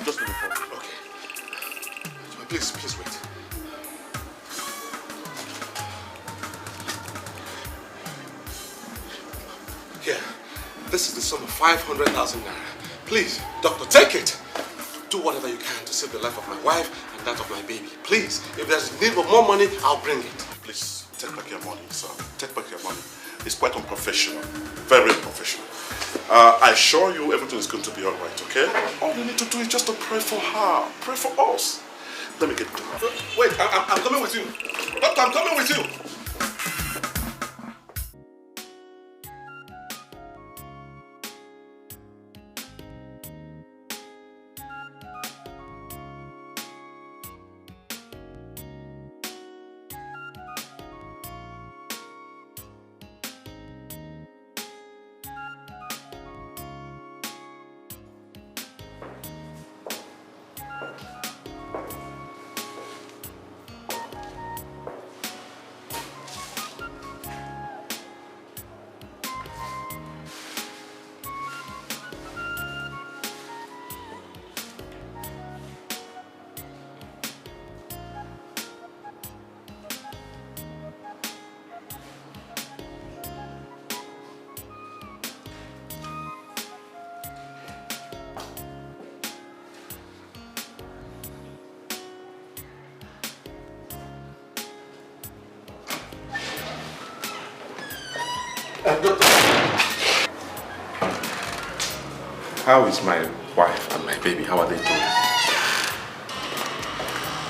Just looking for it. Okay. Please wait. Here, this is the sum of 500,000 naira. Please, doctor, take it. Do whatever you can to save the life of my wife and that of my baby. Please, if there's need for more money, I'll bring it. Please, take back your money, sir. Take back your money. It's quite unprofessional. Very unprofessional. I assure you everything is going to be all right, okay? All you need to do is just to pray for her. Pray for us. Let me get to her. Wait, I'm coming with you. Doctor, I'm coming with you. daughter. How is my wife and my baby? How are they doing?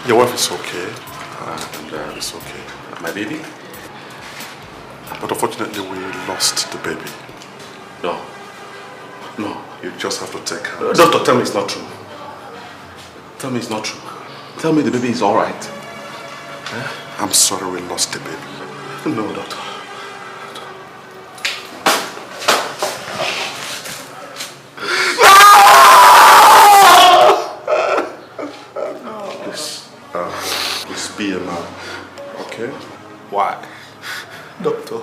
Your wife is okay, and it's okay. And my baby? But unfortunately, we lost the baby. No. No. You just have to take her. Doctor, tell me it's not true. Tell me it's not true. Tell me the baby is alright. Huh? I'm sorry we lost the baby. No, doctor. Please be a man, okay? Why? Doctor,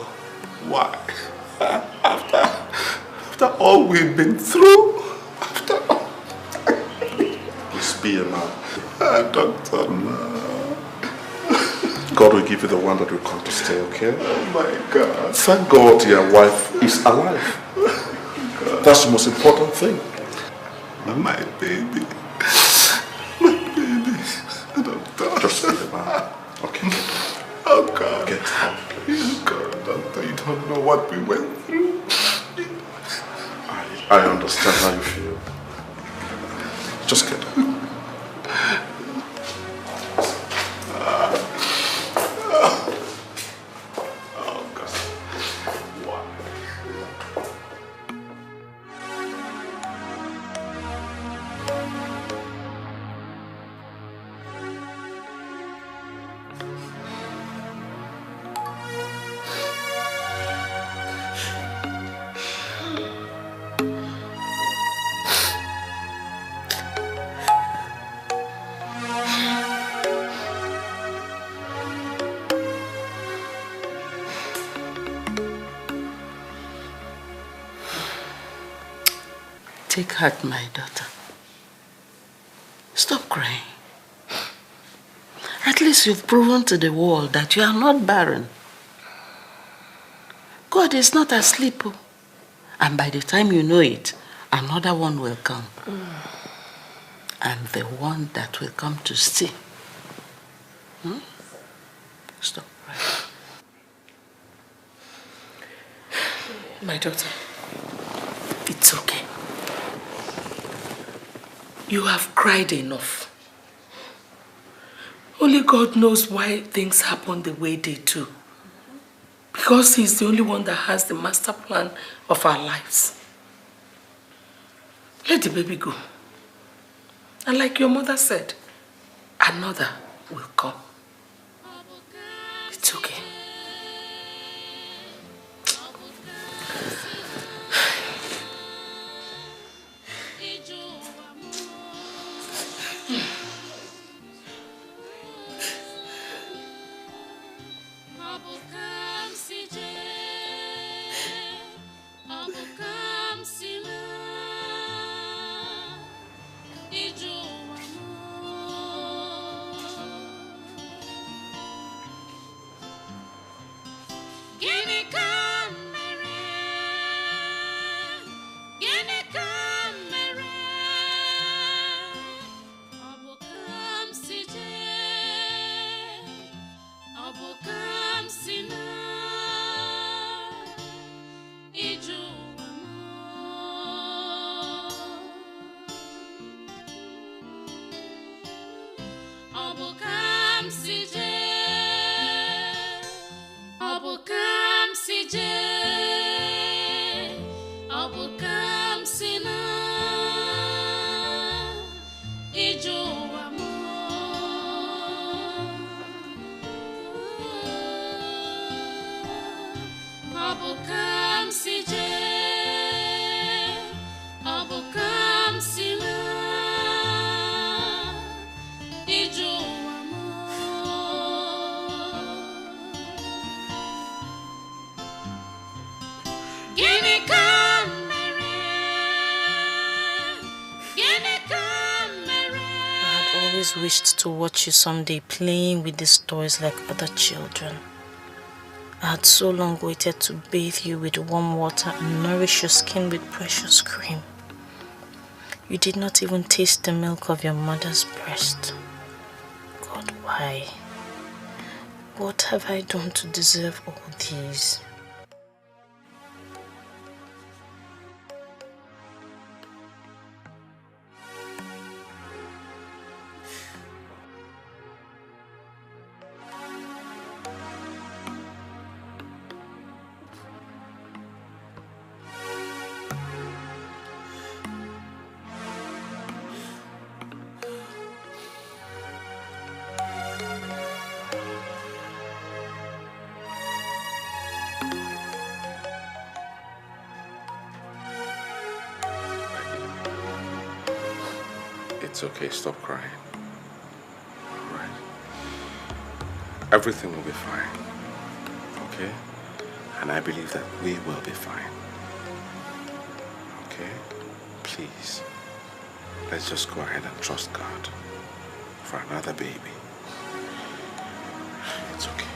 why? After all we've been through, Please be a man. Doctor, no. God will give you the one that will come to stay, okay? Oh my God. Thank God your wife is alive. That's the most important thing. My baby. Doctor. Just be a man, okay? Oh God. Get up, please. God, doctor, you don't know what we went through. I understand how you feel. Just get up. Take heart, my daughter. Stop crying. At least you've proven to the world that you are not barren. God is not asleep. And by the time you know it, another one will come. And the one that will come to stay. Stop crying. My daughter, it's okay. You have cried enough. Only God knows why things happen the way they do. Because He's the only one that has the master plan of our lives. Let the baby go. And like your mother said, another will come. It's okay. Wished to watch you someday playing with these toys like other children. I had so long waited to bathe you with warm water and nourish your skin with precious cream. You did not even taste the milk of your mother's breast. God, why? What have I done to deserve all these? It's okay, stop crying. Alright? Everything will be fine. Okay? And I believe that we will be fine. Okay? Please. Let's just go ahead and trust God for another baby. It's okay.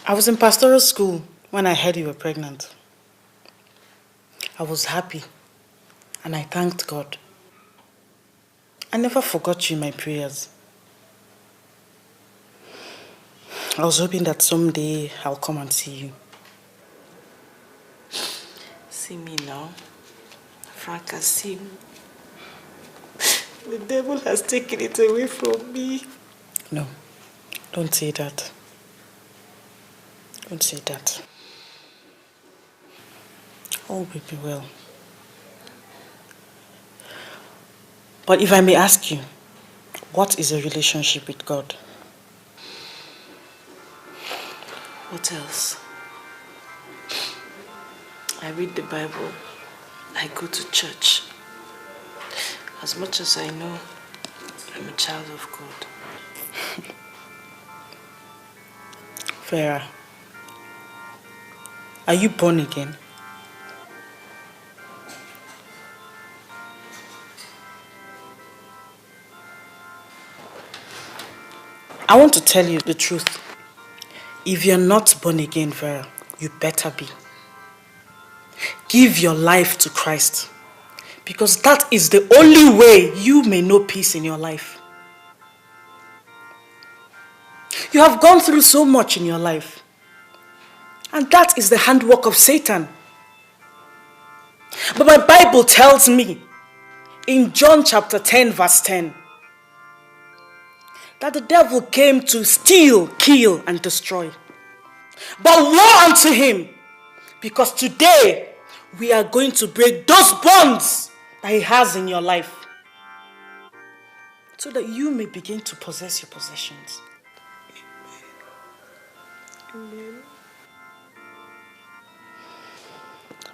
I was in pastoral school when I heard you were pregnant. I was happy and I thanked God. I never forgot you in my prayers. I was hoping that someday I'll come and see you. See me now. Franca, see me. The devil has taken it away from me. No, don't say that. Don't say that. All will be well. But if I may ask you, what is a relationship with God? What else? I read the Bible. I go to church. As much as I know, I'm a child of God. Vera, are you born again? I want to tell you the truth. If you're not born again, Vera, you better be. Give your life to Christ, because that is the only way you may know peace in your life. You have gone through so much in your life, and that is the handwork of Satan. But my Bible tells me in John chapter 10 verse 10 that the devil came to steal, kill, and destroy. But woe unto him, because today we are going to break those bonds that he has in your life, so that you may begin to possess your possessions. Amen.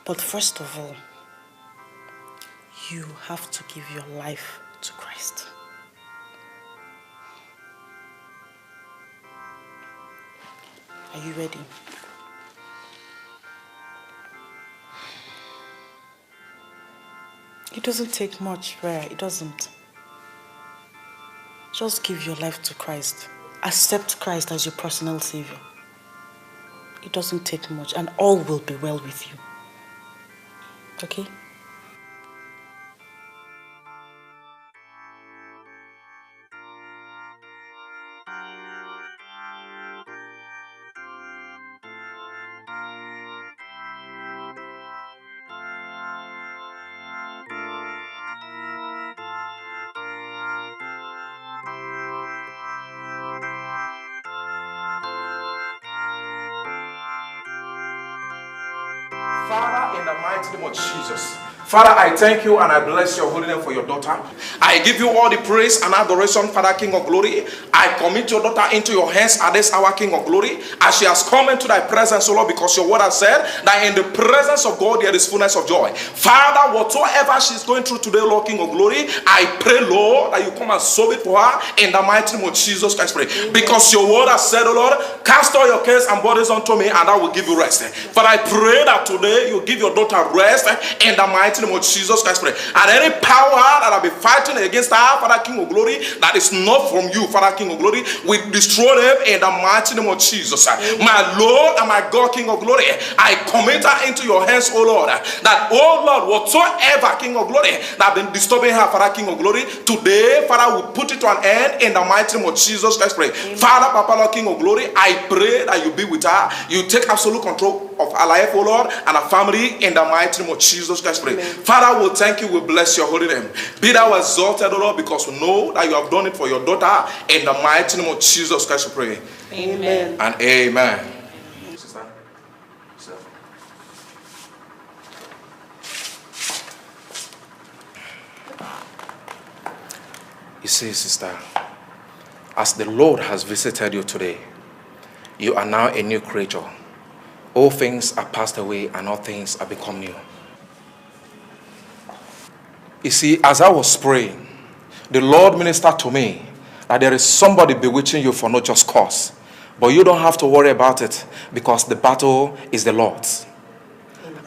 But first of all, you have to give your life to Christ. Are you ready? It doesn't take much, Vera. It doesn't. Just give your life to Christ. Accept Christ as your personal Savior. It doesn't take much, and all will be well with you. Okay? Father, in the mighty name of Jesus, Father, I thank you and I bless your holy name for your daughter. I give you all the praise and adoration, Father, King of glory. I commit your daughter into your hands at this hour, King of glory, as she has come into thy presence, O Lord, because your word has said that in the presence of God there is fullness of joy. Father, whatsoever she's going through today, Lord, King of glory, I pray, Lord, that you come and solve it for her in the mighty name of Jesus Christ. Pray. Because your word has said, O Lord, cast all your cares and burdens unto me and I will give you rest. But I pray that today you give your daughter rest in the mighty mighty name of Jesus Christ, pray. And any power that will be fighting against our Father King of Glory, that is not from you, Father King of Glory, we destroy them in the mighty name of Jesus. My Lord and my God, King of Glory, I commit her into your hands, O Lord. That, oh Lord, whatsoever, King of Glory, that have been disturbing her, Father King of Glory, today, Father, will put it to an end in the mighty name of Jesus Christ, pray. Father, Papa, Lord, King of Glory, I pray that you be with her. You take absolute control of our life, oh Lord, and our family in the mighty name of Jesus Christ, pray. Father, we'll thank you, we bless your holy name. Be thou exalted, oh Lord, because we know that you have done it for your daughter in the mighty name of Jesus Christ, we pray. Amen. And amen. Sister. You see, sister, as the Lord has visited you today, you are now a new creature. All things are passed away and all things are become new. You see, as I was praying, the Lord ministered to me that there is somebody bewitching you for no just cause. But you don't have to worry about it because the battle is the Lord's.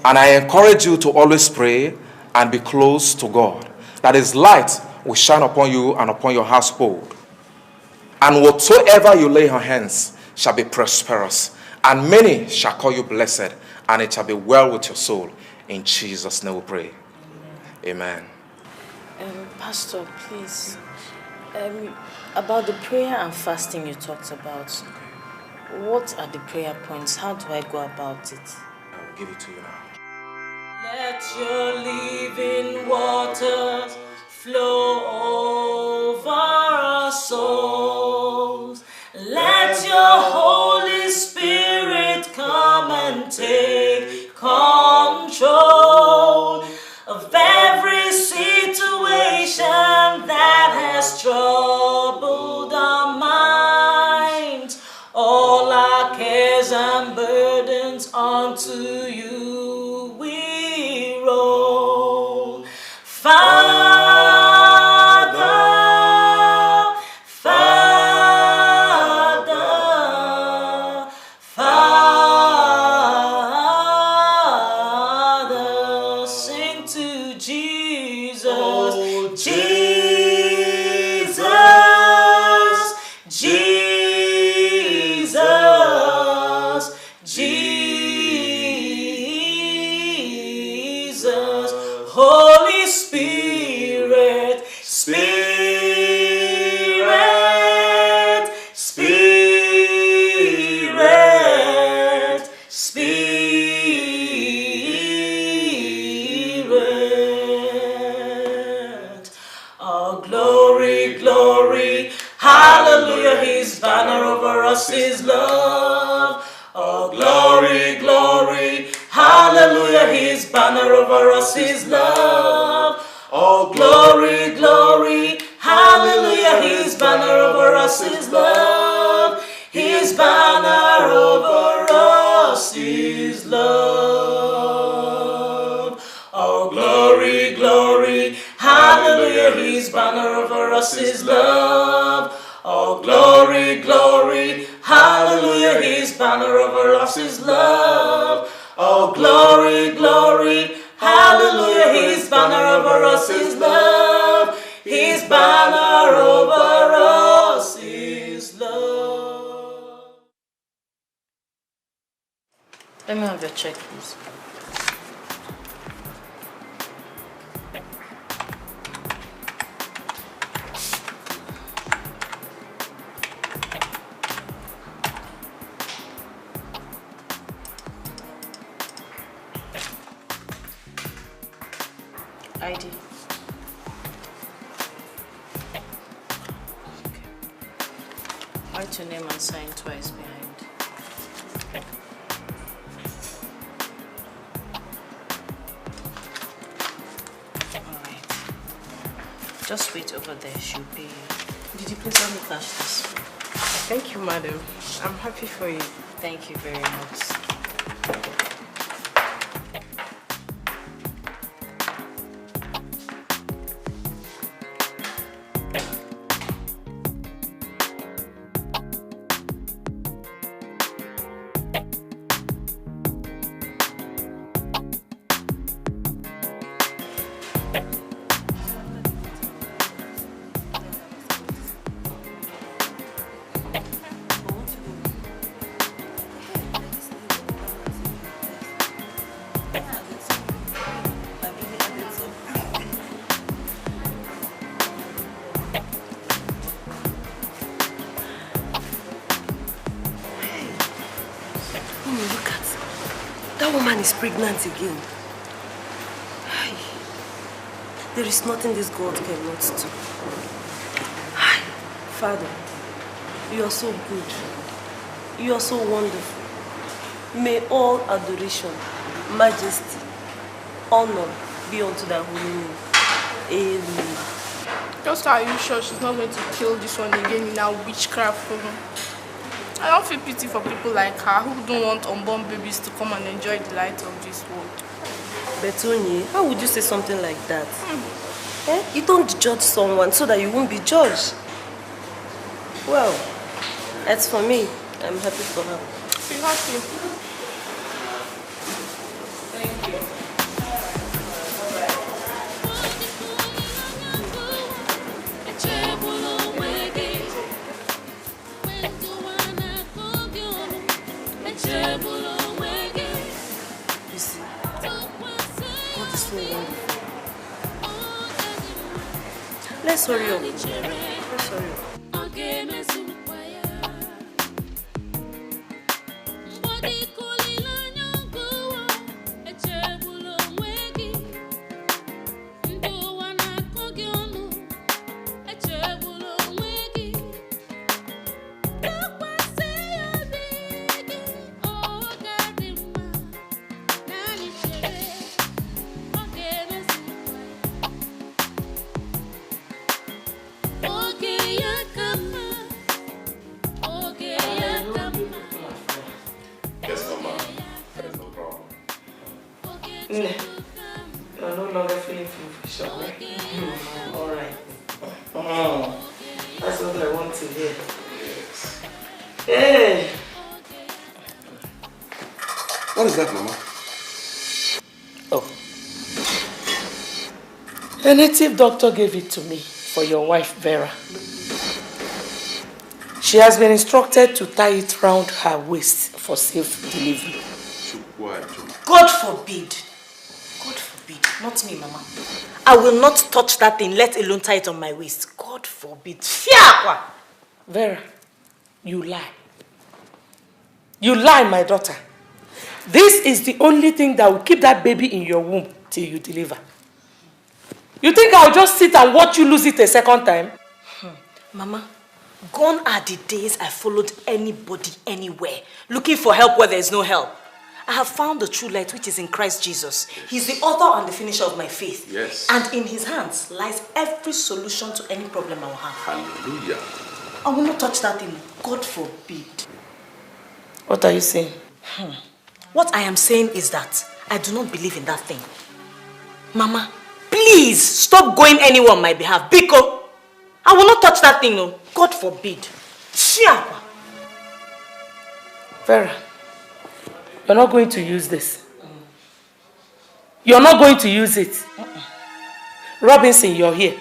And I encourage you to always pray and be close to God, that His light will shine upon you and upon your household. And whatsoever you lay your hands shall be prosperous, and many shall call you blessed, and it shall be well with your soul. In Jesus' name we pray. Amen. Pastor, please, about the prayer and fasting you talked about, what are the prayer points? How do I go about it? I will give it to you now. Let your living waters flow over our souls. Let your Holy Spirit come and take control of every situation that has troubled our minds. All our cares and burdens onto you we roll. Father, Father, Father, sing to Jesus, Jesus, Jesus, Jesus, Holy Spirit, Spirit, Spirit, Spirit. Oh, glory, glory, hallelujah, His banner over us is love. Oh, glory, glory, hallelujah, His banner over us is love. Oh, glory, glory, hallelujah, His banner over us is love. His banner over us is love. Oh, glory, glory, hallelujah, His banner over us is love. Oh, glory, glory, hallelujah, His banner over us is love. Oh, glory, glory, hallelujah, His banner over us is love. His banner over us is love. Let me have your check, please. ID. Write your name and sign twice behind. Alright. Just wait over there, she'll pay you. Did you please let me cash this? Thank you, madam. I'm happy for you. Thank you very much. Look at that woman is pregnant again. There is nothing this God cannot do. Father, you are so good. You are so wonderful. May all adoration, majesty, honor be unto thy holy name. Amen. Just are you sure she's not going to kill this one again in our witchcraft program? I don't feel pity for people like her who don't want unborn babies to come and enjoy the light of this world. Betonye, how would you say something like that? You don't judge someone so that you won't be judged. Well, as for me, I'm happy for her. Be happy. Thank you. You see, God is so wonderful. Let's hurry up. Let's hurry up. You're no longer feeling feverish, right? Alright. That's what I want to hear. Yes. Hey! What is that, Mama? Oh. A native doctor gave it to me for your wife, Vera. She has been instructed to tie it round her waist for safe delivery. God forbid. God forbid. Not me, Mama. I will not touch that thing, let alone tie it on my waist. God forbid. Fiakwa! Vera, you lie. You lie, my daughter. This is the only thing that will keep that baby in your womb till you deliver. You think I'll just sit and watch you lose it a second time? Mama, gone are the days I followed anybody anywhere, looking for help where there is no help. I have found the true light which is in Christ Jesus. He's the author and the finisher of my faith. Yes. And in his hands lies every solution to any problem I will have. Hallelujah. I will not touch that thing. God forbid. What are you saying? What I am saying is that I do not believe in that thing. Mama, please stop going anywhere on my behalf. Biko, I will not touch that thing. No. God forbid. Shiapa. Vera, you're not going to use this. You're not going to use it. Robinson, you're here.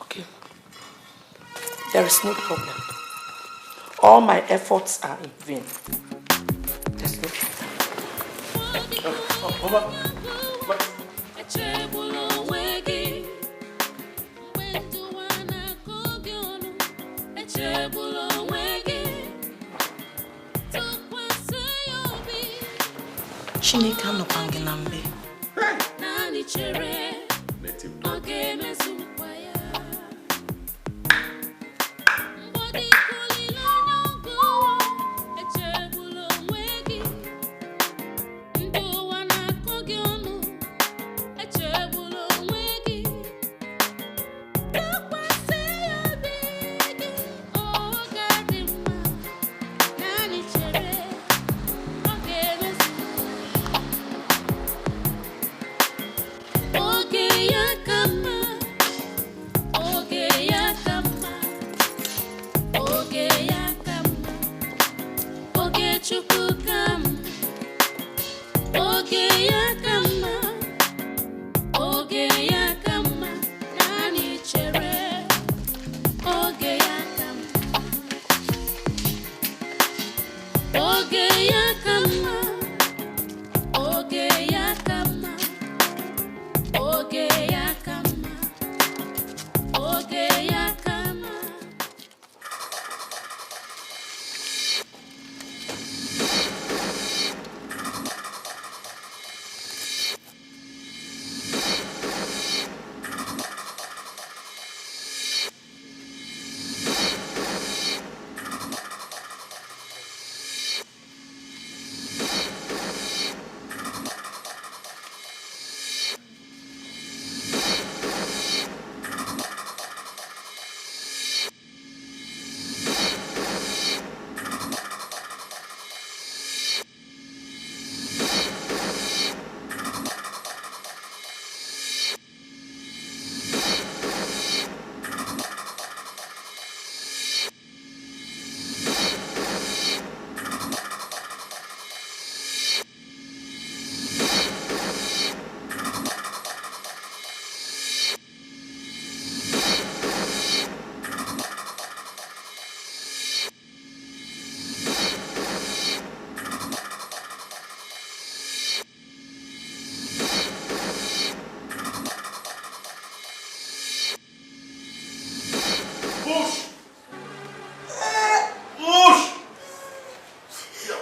Okay. There is no problem. All my efforts are in vain. There's no problem. Mama. Chineke anọkwa gị na mbe. Okay.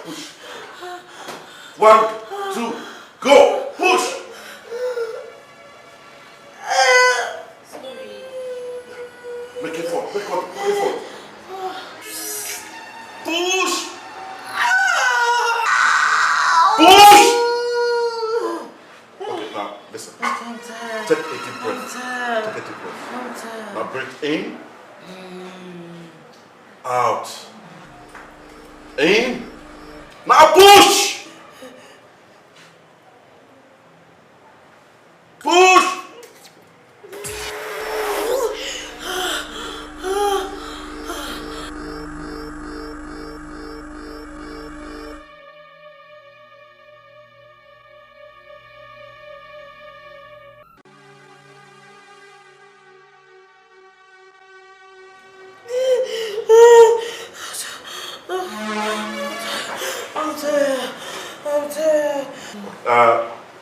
Push. 1, 2, go. Push. Make it forward. Make it forward. Push. Push. Okay, now listen. Take a deep breath. Take a deep breath. Now breathe in. Out. In. Now push. Push.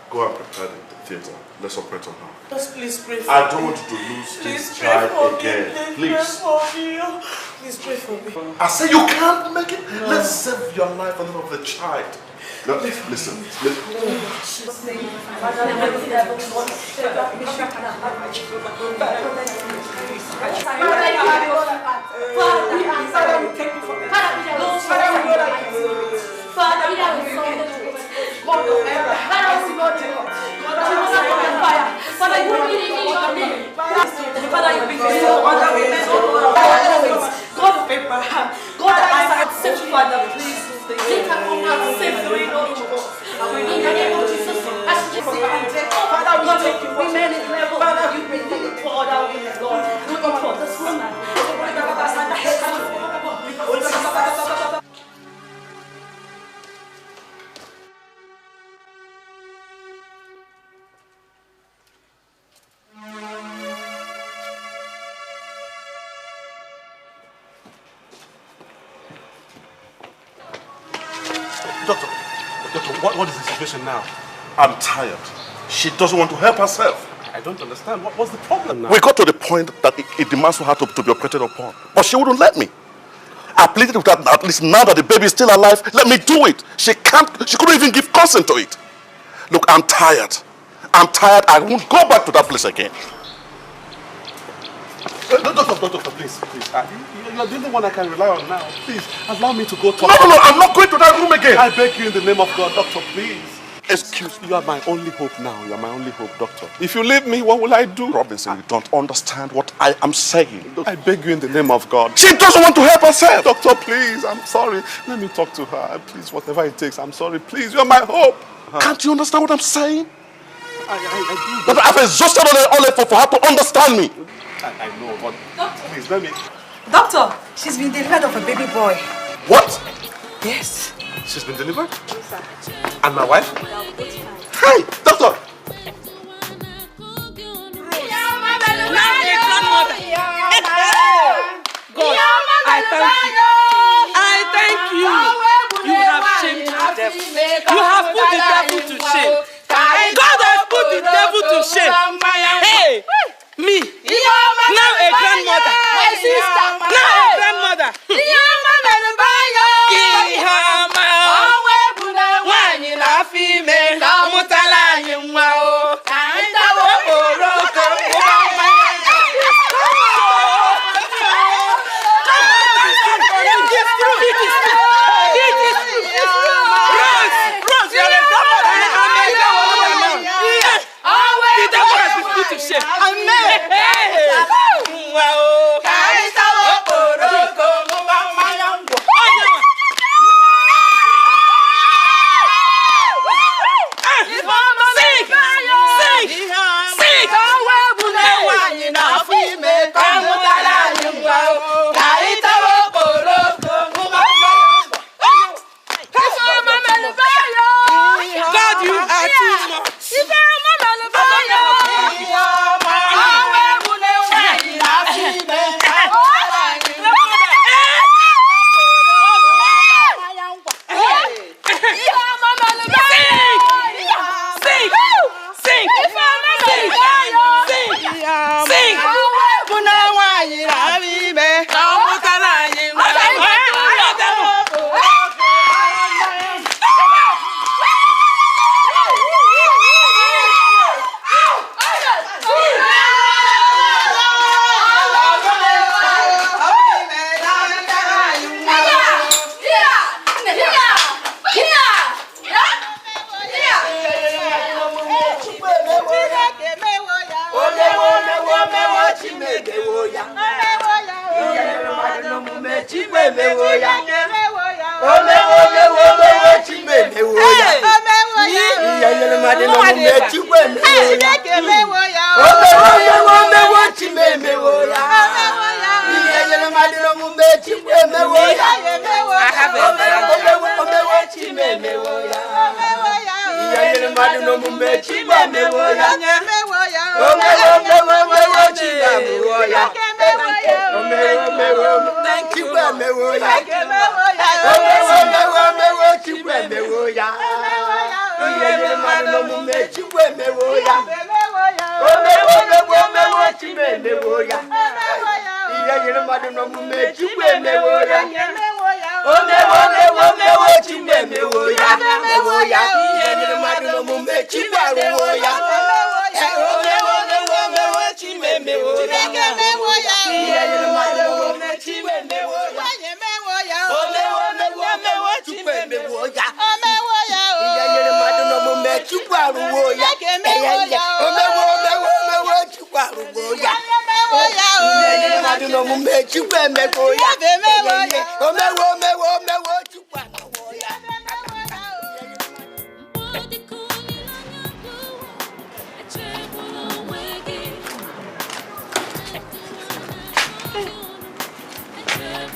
Go and prepare the theater. Let's operate on her. Just please pray for I me. don't want you to lose this Pray child for me. again. Please. Please pray for me. I say you can't make it. No. Let's save your life and of the child. No, listen. Doctor, what is the situation now? I'm tired. She doesn't want to help herself. I don't understand. What's the problem now? We got to the point that it demands for her to be operated upon. But she wouldn't let me. I pleaded with her, at least now that the baby is still alive, let me do it. She couldn't even give consent to it. Look, I'm tired. I won't go back to that place again. Doctor, please. You're the only one I can rely on now. Please, allow me to go talk. No, I'm not going to that room again. I beg you in the name of God, doctor, please. Excuse me, you are my only hope now. You are my only hope, doctor. If you leave me, what will I do? Robinson, you don't understand what I am saying. I beg you in the name of God. She doesn't want to help herself. Doctor, please, I'm sorry. Let me talk to her. Please, whatever it takes, I'm sorry. Please, you are my hope. Can't you understand what I'm saying? I do. But I've exhausted all effort for her to understand me. I know, but Doctor. please, let me... Doctor, she's been delivered of a baby boy. What? Yes. She's been delivered? Yes, sir. And my wife? Hey, doctor! God, I thank you. You have shamed the devil. You have put the devil to shame. God has put the devil to shame. Hey, me, now a grandmother. My sister, now a grandmother. Rose,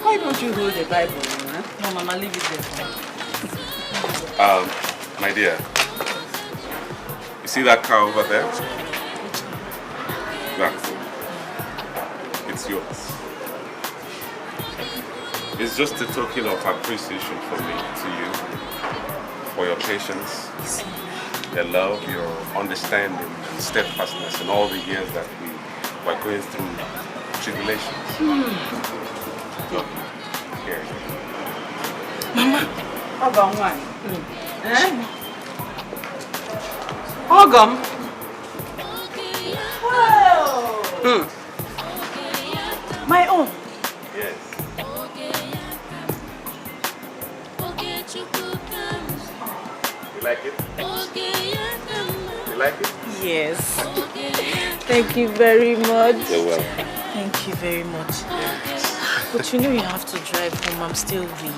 Why don't you hold the Bible? Huh? No, Mama, leave it there. My dear, you see that car over there? That's it. It's yours. It's just a token of appreciation from me to you for your patience, your love, your understanding and steadfastness in all the years that we were going through tribulations. Look, here. Mama, how about one? Ogum. Wow. My own. Yes. You like it? You like it? Yes. Thank you very much. You're welcome. Thank you very much. But you know you have to drive home. I'm still weak.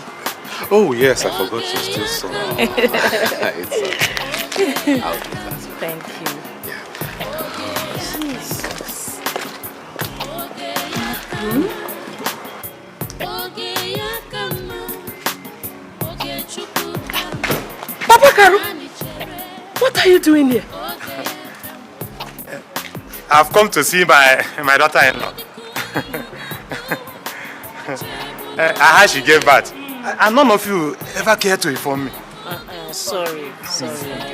Oh yes, I forgot you're still so. It's I'll do that. Thank you. Jesus. Papa Karu, what are you doing here? I've come to see my daughter-in-law. I heard she gave birth. And none of you ever cared to inform me. Sorry.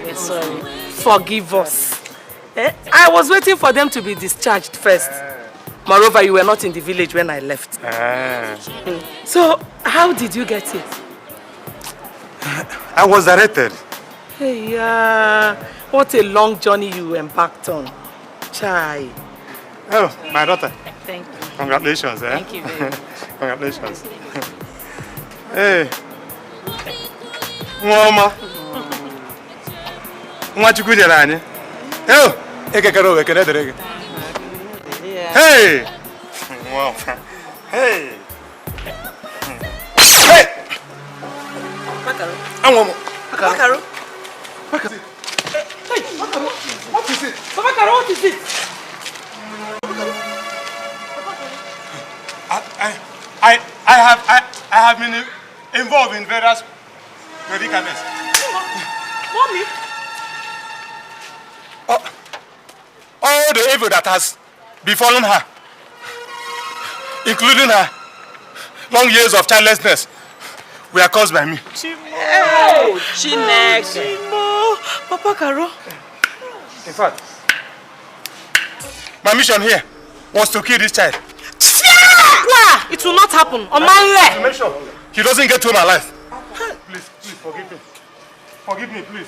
We're sorry. Forgive us. I was waiting for them to be discharged first. Moreover, you were not in the village when I left. So, how did you get it? I was arrested. Hey, what a long journey you embarked on. Chai. Oh, my daughter. Thank you. Congratulations, eh? Thank you very much. Congratulations. Hey. Mama. Nwa Chukwu jere anyị. Oh, ekekere owe kene dere gị. Hey. Wow. Hey. Hey. Pakaro. Anwomo. Pakaro. Hey, Pakaro. What is it? Pakaro, what is it? I have been involved in various predicaments. Mommy? All the evil that has befallen her, including her long years of childlessness, were caused by me. Oh, Chimo. Papa Karo. In fact, my mission here was to kill this child. It will not happen. On my leg. To make sure he doesn't get home alive. Please, forgive me. Forgive me, please.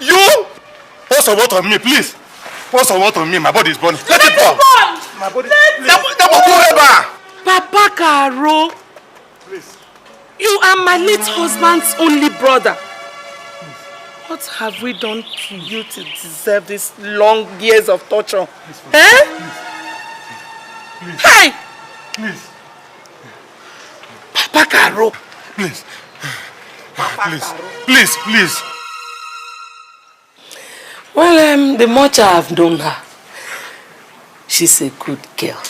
You? What's the word on me, please? What's the word on me? My body is burning. Let it burn. My body. Papa Karo. Please. You are my late husband's only brother. What have we done to you to deserve these long years of torture? Please. Hey! Please. Papa Caro. Please. Please. Well, the much I have known her, she's a good girl.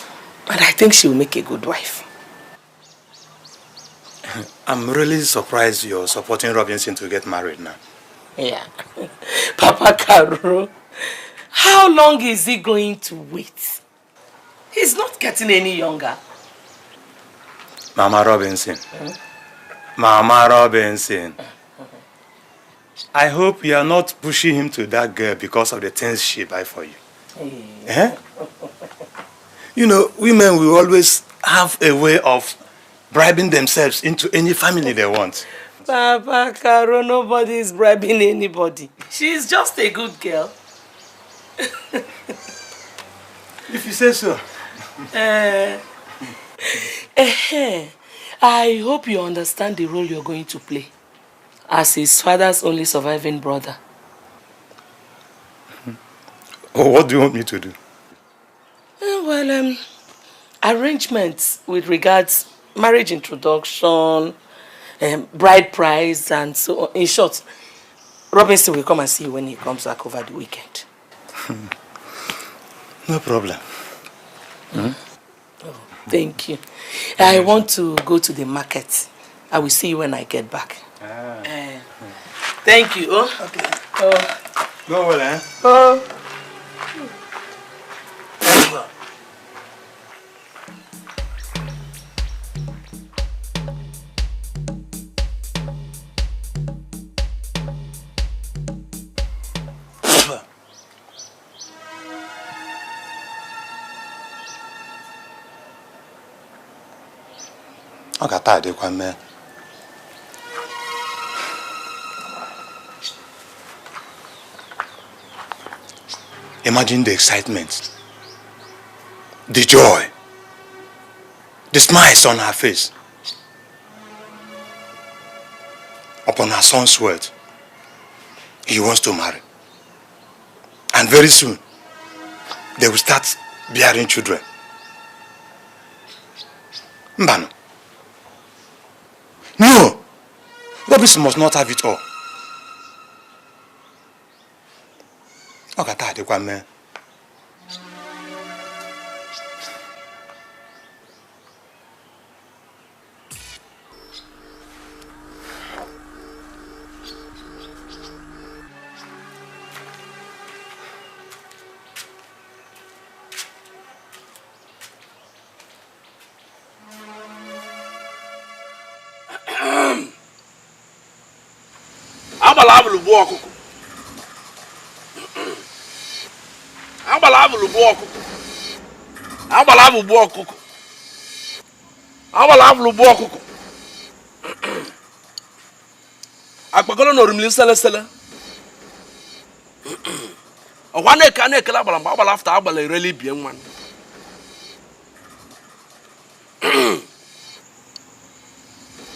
And I think she will make a good wife. I'm really surprised you're supporting Robinson to get married now. Yeah. Papa Caro, how long is he going to wait? He's not getting any younger. Mama Robinson. Mama Robinson. I hope you are not pushing him to that girl because of the things she buy for you. Eh? You know, women will always have a way of bribing themselves into any family they want. Papa Caro, nobody is bribing anybody. She's just a good girl. If you say so. I hope you understand the role you're going to play as his father's only surviving brother. Oh, what do you want me to do? Well, arrangements with regards marriage introduction, bride price, and so on. In short, Robinson will come and see you when he comes back over the weekend. No problem. Oh, thank you. I want to go to the market. I will see you when I get back. Thank you. Oh, okay. Go well, eh? Oh. Imagine the excitement, the joy, the smiles on her face upon her son's word. He wants to marry. And very soon, they will start bearing children. Mbano. No! Robinson must not have it all. Man. Akpagolo no rimli sele Owane ka na ekela agbala mgbe agbala after agbala ireli bie nwan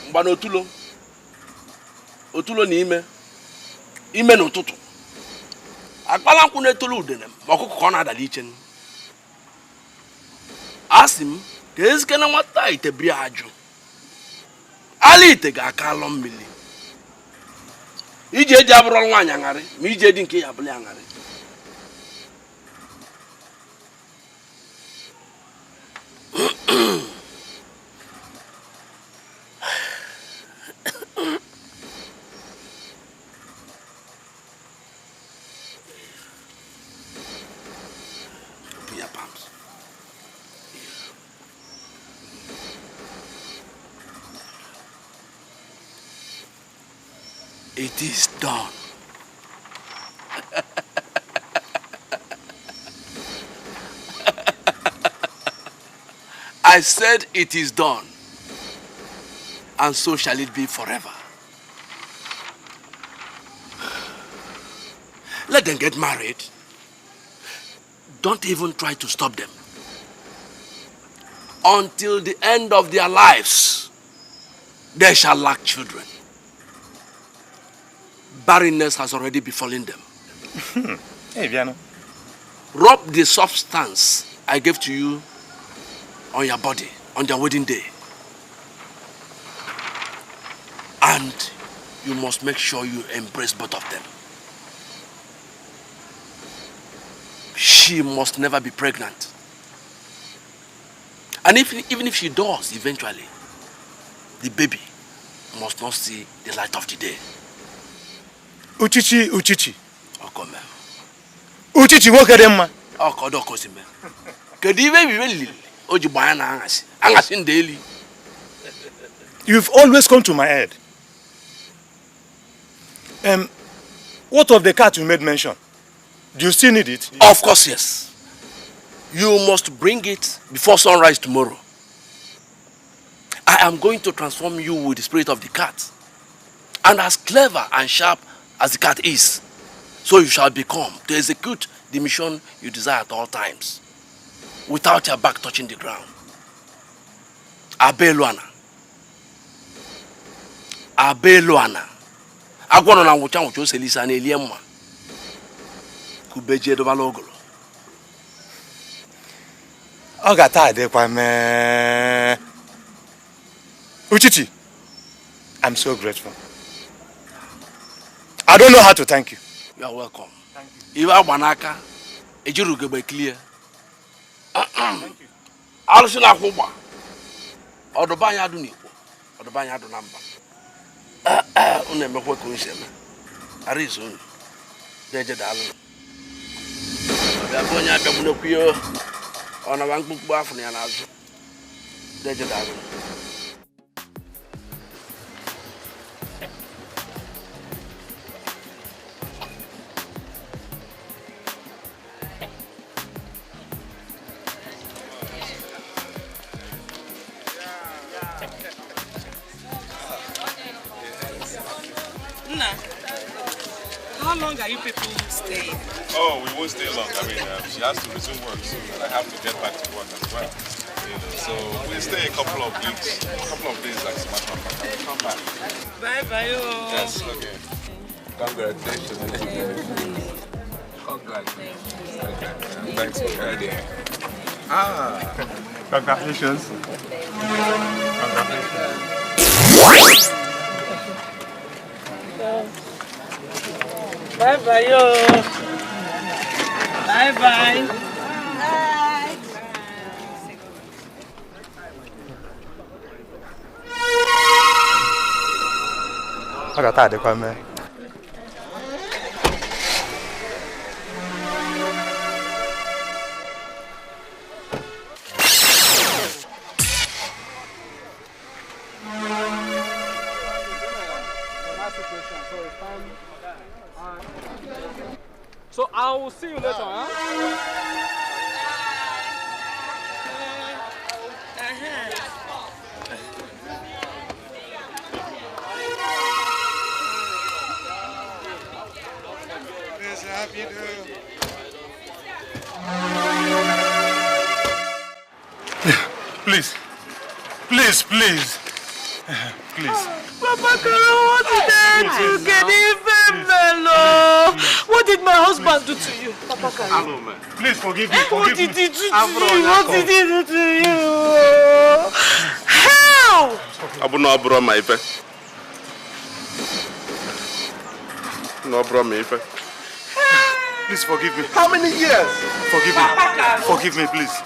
Mbana otulo na ime n'ụtụtụ akpala nkwụ na-etolu udene ma ọkụkọ ka ọ na-adala iche asị m ka ezike na nwata ite biri ajụ ala ite ga-aka alọ mmiri iji eji abụrụ nwaanyị aṅarị ma iji edi nke ya abụla aṅarị It is done. I said it is done. And so shall it be forever. Let them get married. Don't even try to stop them. Until the end of their lives, they shall lack children. Barrenness has already befallen them. Hey, Viano. Rub the substance I gave to you on your body on their wedding day. And you must make sure you embrace both of them. She must never be pregnant. And even if she does, eventually, the baby must not see the light of the day. Uchichi. Oh, come on. Uchichi, what can you do? Oh, God, oh, come on. Can you really? Oh, you buy an angas daily. You've always come to my head. What of the cat you made mention? Do you still need it? Of course, yes. You must bring it before sunrise tomorrow. I am going to transform you with the spirit of the cat. And as clever and sharp as the cat is, so you shall become to execute the mission you desire at all times, without your back touching the ground. Abeluana. Agwano na wucha wucho selisa na eliemma. Kubeje do balogolo. Ogata adekwa me. Uchichi, I'm so grateful. I don't know how to thank you. You are welcome. Thank you. Iwa banaka ejiruge be clear. Thank you. Alusina kwugba. Odobanya adu n'Igbo. Odobanya adu na mba. Unemekwe ko nseme. Arizo. Deje dalu. Odabonya abemuno kuyo. Ona wankpukpu afu na nazu. Deje dalu. How long are you people staying? Oh, we won't stay long. I mean, she has to resume work soon, and I have to get back to work as well. So we'll stay a couple of weeks, a couple of days, like a matter of fact, and we'll come back. Bye-bye. Yes, okay. Congratulations. Congratulations. Thanks for the idea. Congratulations. Bye-bye, yo. Bye-bye. Ogata adekwa me. So I will see you later, huh? Please. Please, please. Please. Papa, what did you get What did my husband do to you? Papa, please forgive me. What did he do to you? What did he do to you? How? No, bro, my ife. No, bro, my ife. Please forgive me. How many years? Forgive me. Forgive me, please.